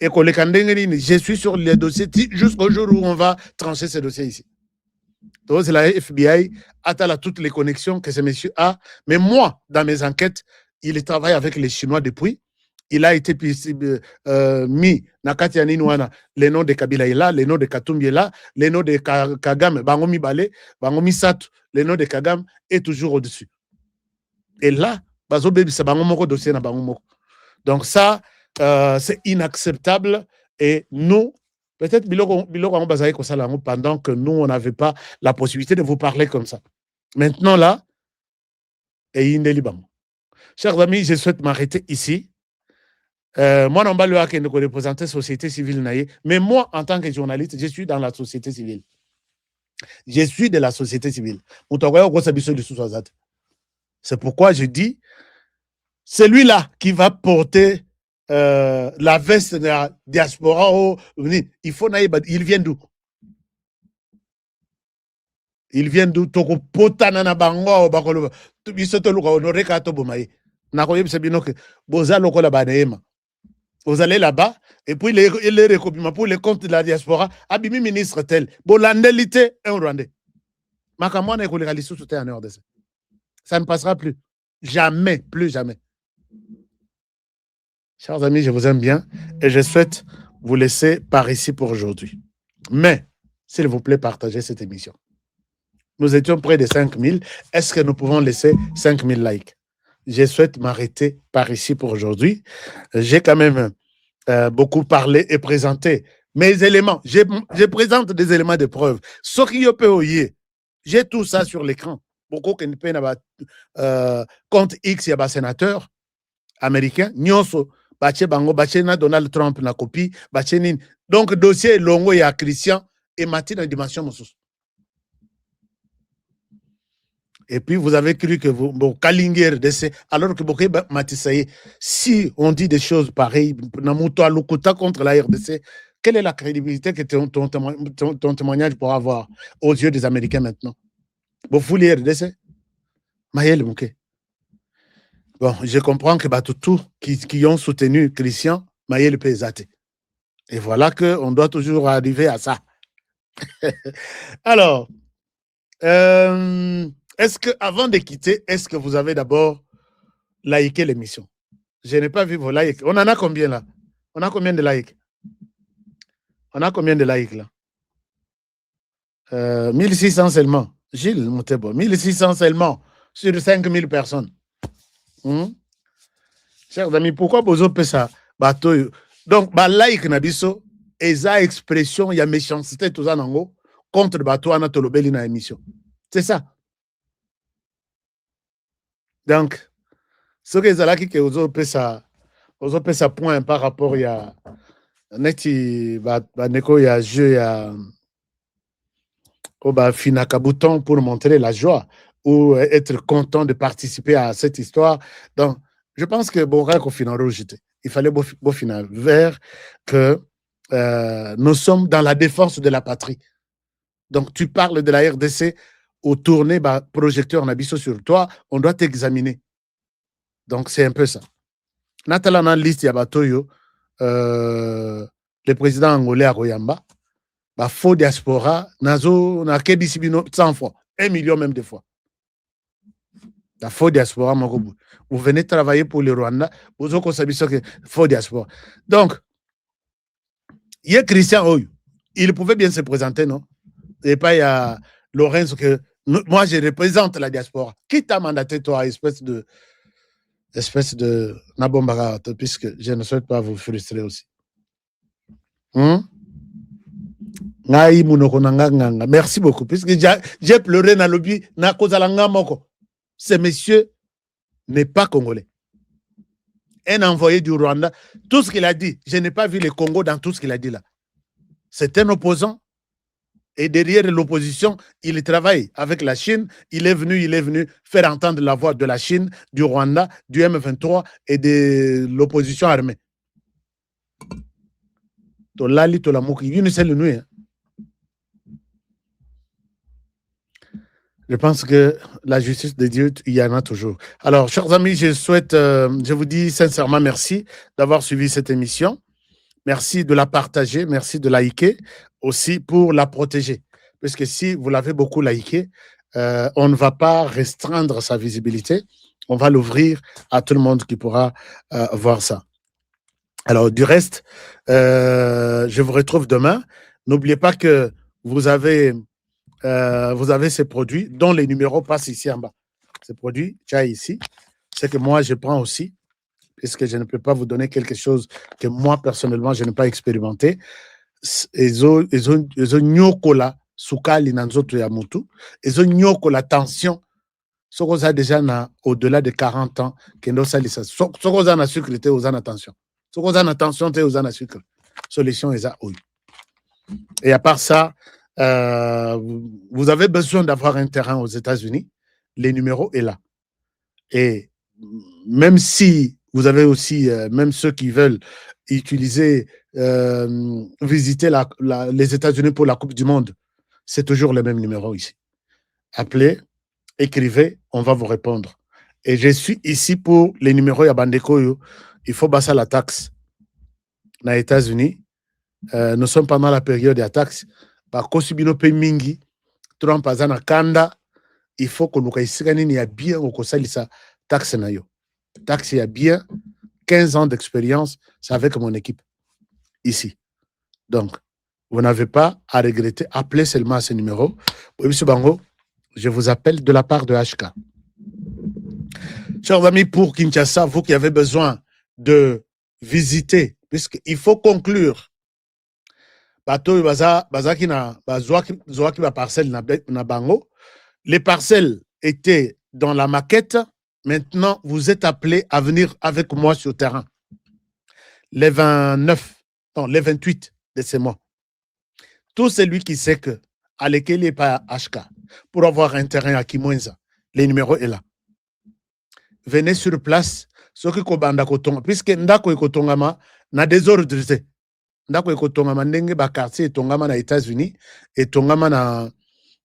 Et je suis sur les dossiers jusqu'au jour où on va trancher ces dossiers ici. Donc, c'est la FBI a toutes les connexions que ce monsieur a. Mais moi, dans mes enquêtes, il travaille avec les Chinois depuis. Il a été mis Nakati Aninouana, le nom de Kabila est là, le nom de Katumbi est là, le nom de Kagame, Bangomi Bale, Bangomi Satou, le nom de Kagame est toujours au-dessus. Et là, Bazo Baby, c'est Bangomoko dossier na Bangomoko. Donc ça, c'est inacceptable. Et nous, peut-être pendant que nous, on n'avait pas la possibilité de vous parler comme ça. Maintenant, là, chers amis, je souhaite m'arrêter ici. Moi, je ne peux pas représenter la société civile, mais moi, en tant que journaliste, je suis dans la société civile. Je suis de la société civile. C'est pourquoi je dis, celui-là qui va porter la veste de la diaspora, il faut il vient d'où? Il vient d'où? Toko potana na bango bakolo biso to luka honoré ka to bomaye. Na ko yebisa bino ke boza lokola banema. Vous allez là-bas et puis les recouvrements pour les comptes de la diaspora, abimi ministre tel, bolandelité un Rwandais. Makamwa na ko le sous tout en RDC. Ça ne passera plus. Jamais, plus jamais. Chers amis, je vous aime bien et je souhaite vous laisser par ici pour aujourd'hui. Mais, s'il vous plaît, partagez cette émission. Nous étions près de 5000. Est-ce que nous pouvons laisser 5000 likes? Je souhaite m'arrêter par ici pour aujourd'hui. J'ai quand même beaucoup parlé et présenté mes éléments. Je présente des éléments de preuve. Ce qui est j'ai tout ça sur l'écran. Beaucoup qui ne compte X, il y a un sénateur américain. Nyonso, Donald Trump na copie. Donc, dossier longo et à Christian et Martin en dimension. Et puis, vous avez cru que vous, Kalinger, alors que beaucoup Matissaye, si on dit des choses pareilles, contre la RDC, quelle est la crédibilité que ton témoignage pourra avoir aux yeux des Américains maintenant? Vous voulez RDC? Maël Mouké. Bon, je comprends que tout qui ont soutenu Christian, Maël Pézate. Et voilà qu'on doit toujours arriver à ça. Alors, est-ce que, avant de quitter, est-ce que vous avez d'abord liké l'émission? Je n'ai pas vu vos likes. On en a combien là? On a combien de likes? On a combien de likes là? 1600 seulement. Gilles Moutebo, 1600 seulement sur 5000 personnes. Chers amis, pourquoi vous avez ça? Donc, like Nabiso, et ça expression, il y a méchanceté tout ça nango contre bateau Anatolobeli na émission. C'est ça. Donc, ce que vous avez que vous avez ça point par rapport à Neti Baneko, il y a jeu, il y a Finaka Bouton pour montrer la joie ou être content de participer à cette histoire. Donc, je pense que il fallait beau final vers que nous sommes dans la défense de la patrie. Donc, tu parles de la RDC au tourné projecteur Nabiso sur toi, on doit t'examiner. Donc, c'est un peu ça. Natalana liste Yabatoyo, le président angolais à Royamba, faux diaspora, nazo, na kebisibino 100 fois, 1 million même de fois. La faux diaspora, vous venez travailler pour le Rwanda, vous avez que faux diaspora. Donc, il y a Christian Oyo, il pouvait bien se présenter, non? Et pas il y a Lorenzo que moi je représente la diaspora. Qui t'a mandaté toi, espèce de Nabombaga, puisque je ne souhaite pas vous frustrer aussi. Merci beaucoup, puisque j'ai pleuré dans le lobby, ce monsieur n'est pas congolais. Un envoyé du Rwanda, tout ce qu'il a dit, je n'ai pas vu le Congo dans tout ce qu'il a dit là. C'est un opposant. Et derrière l'opposition, il travaille avec la Chine. Il est venu faire entendre la voix de la Chine, du Rwanda, du M23 et de l'opposition armée. Je pense que la justice de Dieu, il y en a toujours. Alors, chers amis, je vous dis sincèrement merci d'avoir suivi cette émission. Merci de la partager, merci de liker, aussi pour la protéger. Parce que si vous l'avez beaucoup liké, on ne va pas restreindre sa visibilité, on va l'ouvrir à tout le monde qui pourra voir ça. Alors, du reste, je vous retrouve demain. N'oubliez pas que vous avez ces produits dont les numéros passent ici en bas. Ces produits, tu as ici, c'est que moi je prends aussi puisque je ne peux pas vous donner quelque chose que moi, personnellement, je n'ai pas expérimenté. Ezo nyokola sukali na nzoto ya mutu, ezo nyokola tension, sokoza déjà na au-delà de 40 ans, kendo salisa, sokoza na sucre te oza na tension. Sokoza na tension te oza na sucre. Solution eza oyo. Et à part ça, vous avez besoin d'avoir un terrain aux États-Unis, les numéros est là. Et même si vous avez aussi, même ceux qui veulent utiliser, visiter les États-Unis pour la Coupe du Monde, c'est toujours le même numéro ici. Appelez, écrivez, on va vous répondre. Et je suis ici pour les numéros ya Bandekoyo. Il faut basser la taxe. Dans les États-Unis, nous sommes pendant la période de la taxe. Par Kosubino Pe Mingi, Trump Azana Kanda, il faut que nous y a bien au Kosalisa taxe nayo. Taxe il y a bien 15 ans d'expérience, c'est avec mon équipe ici. Donc, vous n'avez pas à regretter. Appelez seulement à ce numéro. Oui, M. Bango, je vous appelle de la part de HK. Chers amis, pour Kinshasa, vous qui avez besoin de visiter, puisqu'il faut conclure. Bato bazaki na bazwaki ba parcelle na bango. Les parcelles étaient dans la maquette. Maintenant, vous êtes appelés à venir avec moi sur le terrain. Les 28 de ce mois. Tout celui qui sait que à lequel n'est pas HK, pour avoir un terrain à Kimwenza, les numéros est là. Venez sur place, ce qui kobanda kotonga, puisque ndako ekotongama na désordre. Ndako ekotongama ndenge ba quartier etongama na États-Unis, etongama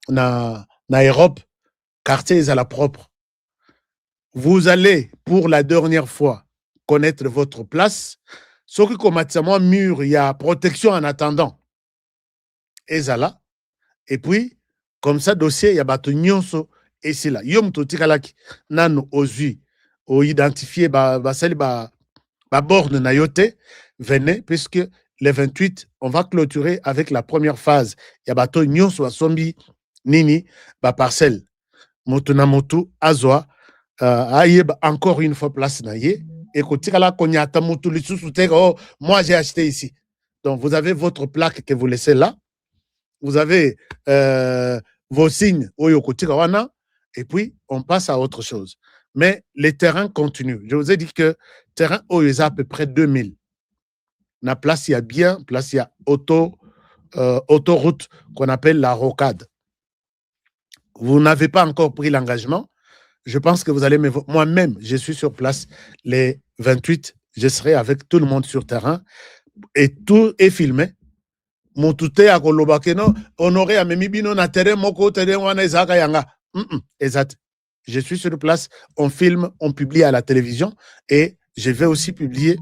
na Europe, quartier est à la propre. Vous allez pour la dernière fois connaître votre place. Ce qui commence à mur, il y a protection en attendant. Et là. Et puis, comme ça, dossier, il y a bato nyonso et c'est là. Yom to tikalaki nano ozu o identifier ba borne na yote. Venez, puisque les 28, on va clôturer avec la première phase. Il y a bato nyonso asombi nini ba parcelle. Moto na moto azwa encore une fois place naye. Et moi j'ai acheté ici. Donc vous avez votre plaque que vous laissez là. Vous avez vos signes et puis on passe à autre chose. Mais les terrains continuent. Je vous ai dit que terrain est à peu près 2000. La place il y a bien, place il y a autoroute qu'on appelle la rocade. Vous n'avez pas encore pris l'engagement. Je pense que vous allez moi-même, je suis sur place les 28, je serai avec tout le monde sur terrain et tout est filmé. Mon tout est à Kolobakeno, honoré à Memibino na terrain moko terrain wana ezaka yanga. Exact. Je suis sur place, on filme, on publie à la télévision et je vais aussi publier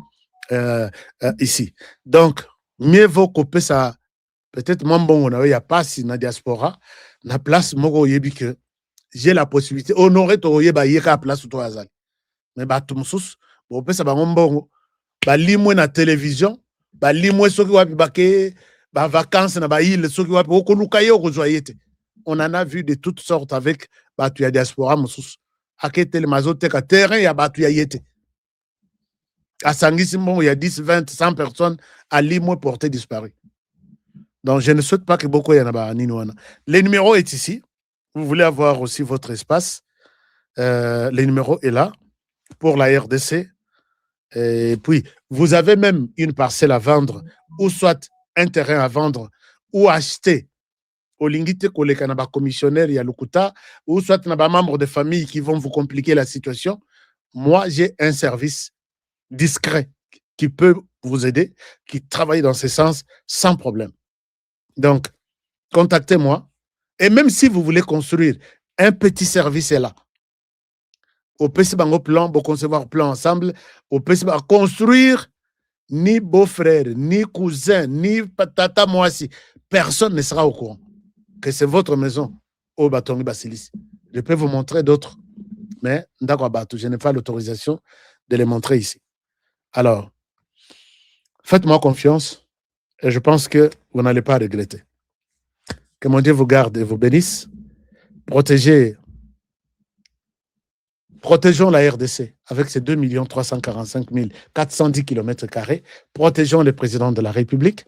ici. Donc, mieux vaut couper ça. Peut-être moi bon il y a pas si na diaspora, na place moko yebi que j'ai la possibilité honorer toye ba yeka place to azali. Mais ba tumsus bo pesa ba ngombongo ba limwe na télévision, ba limwe soki wapi bake ba vacances na ba île soki wapi okoluka ye okozwayete. On en a vu de toutes sortes avec batu ya diaspora musus. Akete le mazote ka terrain ya batu ya yete. À Sangisi il y a 10, 20, 100 personnes à limwe portées disparues. Donc je ne souhaite pas que beaucoup y en a ba ninoana. Les numéros est ici. Vous voulez avoir aussi votre espace. Le numéro est là pour la RDC. Et puis, vous avez même une parcelle à vendre, ou soit un terrain à vendre, ou acheter. Au lingite koleka na ba commissionnaire ya Lukuta, ou soit na ba membres de famille qui vont vous compliquer la situation. Moi, j'ai un service discret qui peut vous aider, qui travaille dans ce sens sans problème. Donc, contactez-moi. Et même si vous voulez construire, un petit service est là. Au PCBango plan, pour concevoir plan ensemble, au PCBango construire, ni beau-frère, ni cousin, ni tata moisi, personne ne sera au courant que c'est votre maison au Batongi Basilis. Je peux vous montrer d'autres, mais je n'ai pas l'autorisation de les montrer ici. Alors, faites-moi confiance et je pense que vous n'allez pas regretter. Que mon Dieu vous garde et vous bénisse. Protégez Protégeons la RDC avec ses 2 345 410 km². Protégeons le président de la République.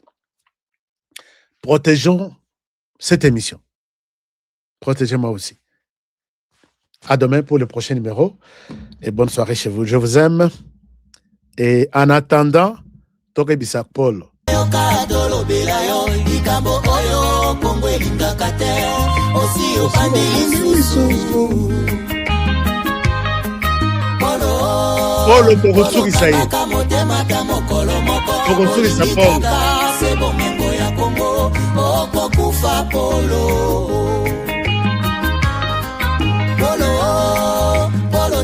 Protégeons cette émission. Protégez-moi aussi. À demain pour le prochain numéro. Et bonne soirée chez vous. Je vous aime. Et en attendant, Toke Bissak Paul. Polo tokosurisa ye tokosurisa Paul okokufa Polo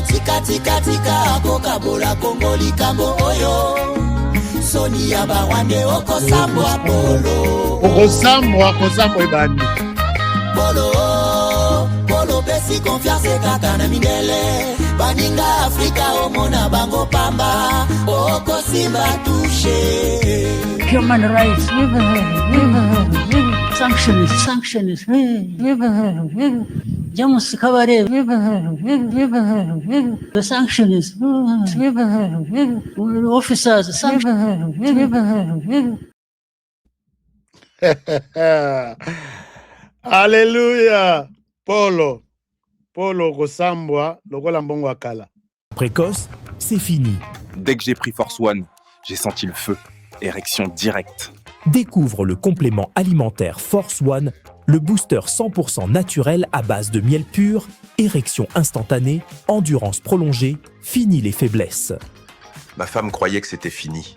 tika akokabola Kongo likambo oyo soni ya bawande okosambwa Polo okosambwa ebani Polo pesi confiance kaka na mindele baninga Afrika omona bango pamba okosimba touche human rights sanctions Jamus Kabare the sanctions officers Alléluia. Polo Kosambwa, lokola mbongo akala. Précoce, c'est fini. Dès que j'ai pris Force One, j'ai senti le feu. Érection directe. Découvre le complément alimentaire Force One, le booster 100% naturel à base de miel pur, érection instantanée, endurance prolongée, fini les faiblesses. Ma femme croyait que c'était fini.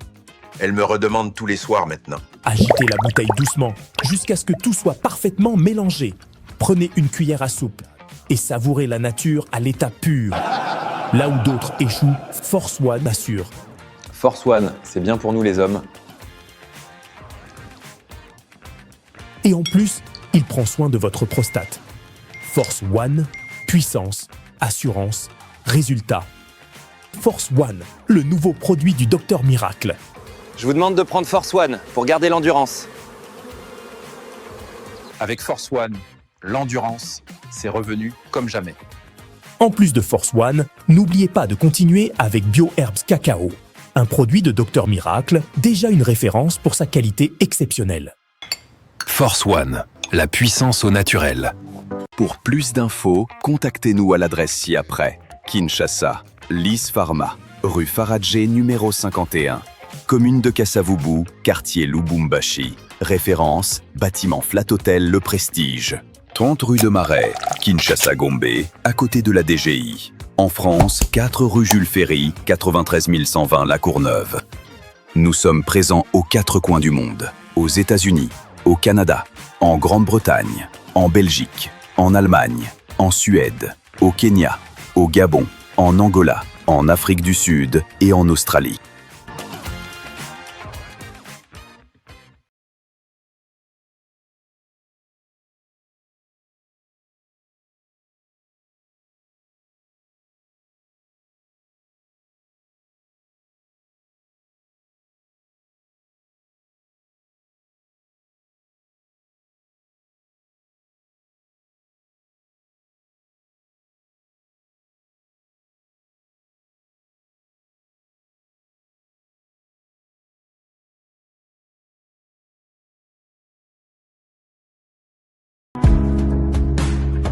Elle me redemande tous les soirs maintenant. Agitez la bouteille doucement, jusqu'à ce que tout soit parfaitement mélangé. Prenez une cuillère à soupe et savourez la nature à l'état pur. Là où d'autres échouent, Force One assure. Force One, c'est bien pour nous les hommes. Et en plus, il prend soin de votre prostate. Force One, puissance, assurance, résultat. Force One, le nouveau produit du Docteur Miracle. Je vous demande de prendre Force One pour garder l'endurance. Avec Force One, l'endurance, c'est revenu comme jamais. En plus de Force One, n'oubliez pas de continuer avec BioHerbs Cacao, un produit de Docteur Miracle, déjà une référence pour sa qualité exceptionnelle. Force One, la puissance au naturel. Pour plus d'infos, contactez-nous à l'adresse ci-après. Kinshasa, Lys Pharma, rue Faradjé numéro 51. Commune de Kasavubu, quartier Lubumbashi. Référence, bâtiment Flat Hotel Le Prestige. 30 rue de Marais, Kinshasa Gombe, à côté de la DGI. En France, 4 rue Jules Ferry, 93 120 La Courneuve. Nous sommes présents aux 4 coins du monde. Aux États-Unis, au Canada, en Grande-Bretagne, en Belgique, en Allemagne, en Suède, au Kenya, au Gabon, en Angola, en Afrique du Sud et en Australie.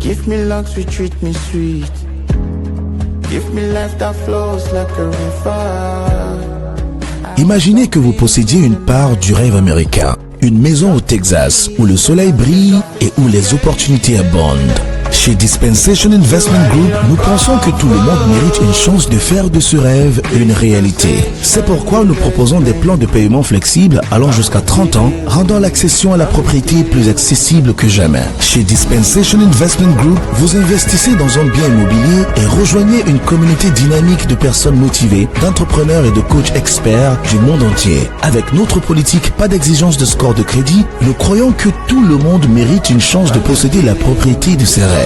Give me love, sweet, treat me sweet. Give me life that flows like a river. Imaginez que vous possédiez une part du rêve américain. Une maison au Texas où le soleil brille et où les opportunités abondent. Chez Dispensation Investment Group, nous pensons que tout le monde mérite une chance de faire de ce rêve une réalité. C'est pourquoi nous proposons des plans de paiement flexibles allant jusqu'à 30 ans, rendant l'accession à la propriété plus accessible que jamais. Chez Dispensation Investment Group, vous investissez dans un bien immobilier et rejoignez une communauté dynamique de personnes motivées, d'entrepreneurs et de coachs experts du monde entier. Avec notre politique, pas d'exigence de score de crédit, nous croyons que tout le monde mérite une chance de posséder la propriété de ses rêves.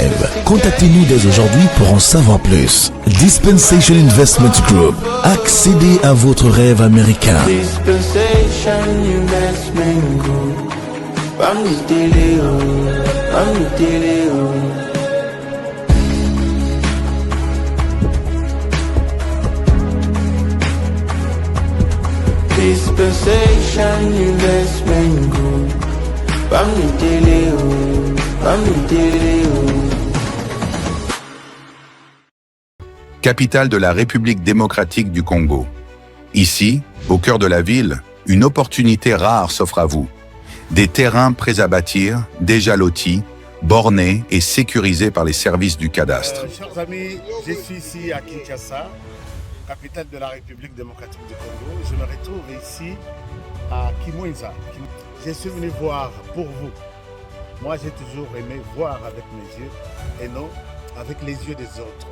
Contactez-nous dès aujourd'hui pour en savoir plus. Dispensation Investment Group. Accédez à votre rêve américain. Dispensation Investment Group. Concession Investment Group. Capitale de la République démocratique du Congo. Ici, au cœur de la ville, une opportunité rare s'offre à vous. Des terrains prêts à bâtir, déjà lotis, bornés et sécurisés par les services du cadastre. Chers amis, je suis ici à Kinshasa, capitale de la République démocratique du Congo. Je me retrouve ici à Kimwenza. Je suis venu voir pour vous. Moi, j'ai toujours aimé voir avec mes yeux et non avec les yeux des autres.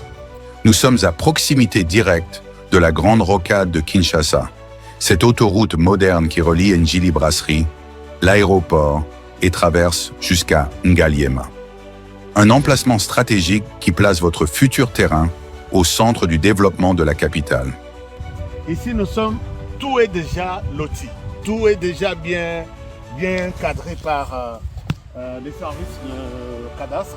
Nous sommes à proximité directe de la grande rocade de Kinshasa, cette autoroute moderne qui relie Njili Brasserie, l'aéroport et traverse jusqu'à Ngaliema. Un emplacement stratégique qui place votre futur terrain au centre du développement de la capitale. Ici, tout est déjà loti, tout est déjà bien cadré par les services de cadastre.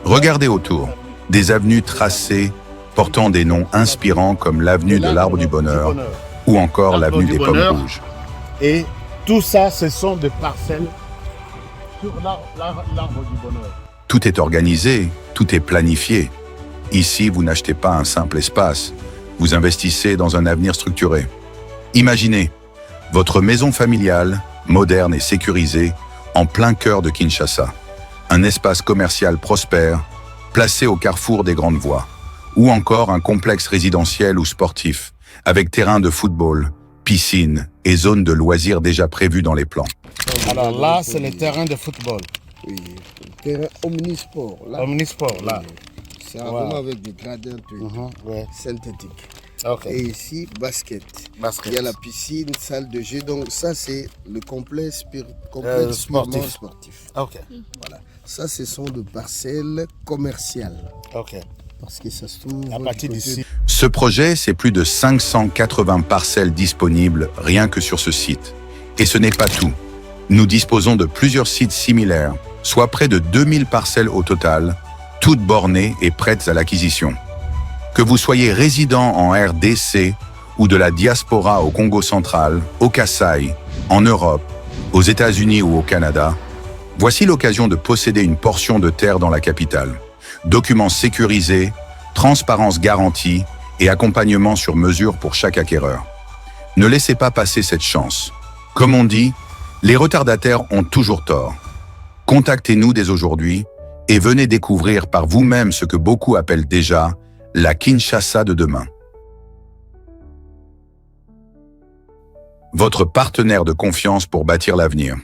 Regardez autour, des avenues tracées portant des noms inspirants comme l'avenue de l'Arbre du Bonheur ou encore l'avenue des Pommes Rouges. Et tout ça, ce sont des parcelles sur l'Arbre du Bonheur. Tout est organisé, tout est planifié. Ici, vous n'achetez pas un simple espace, vous investissez dans un avenir structuré. Imaginez, votre maison familiale, moderne et sécurisée, en plein cœur de Kinshasa. Un espace commercial prospère, placé au carrefour des grandes voies. Ou encore un complexe résidentiel ou sportif, avec terrain de football, piscine et zones de loisirs déjà prévues dans les plans. Alors là, c'est le terrain de football. Oui, terrain omnisport. Là. Omnisport, là. C'est vraiment avec des gradins synthétiques. Okay. Et ici, basket. Il y a la piscine, salle de jeu. Donc ça, c'est le complexe sportif. Okay. Voilà. Ça, ce sont des parcelles commerciales. Okay. Parce que ça se trouve à partir d'ici. Ce projet, c'est plus de 580 parcelles disponibles rien que sur ce site. Et ce n'est pas tout. Nous disposons de plusieurs sites similaires, soit près de 2000 parcelles au total, toutes bornées et prêtes à l'acquisition. Que vous soyez résident en RDC ou de la diaspora au Congo central, au Kasaï, en Europe, aux États-Unis ou au Canada, voici l'occasion de posséder une portion de terre dans la capitale. Documents sécurisés, transparence garantie et accompagnement sur mesure pour chaque acquéreur. Ne laissez pas passer cette chance. Comme on dit, les retardataires ont toujours tort. Contactez-nous dès aujourd'hui et venez découvrir par vous-même ce que beaucoup appellent déjà la Kinshasa de demain. Votre partenaire de confiance pour bâtir l'avenir.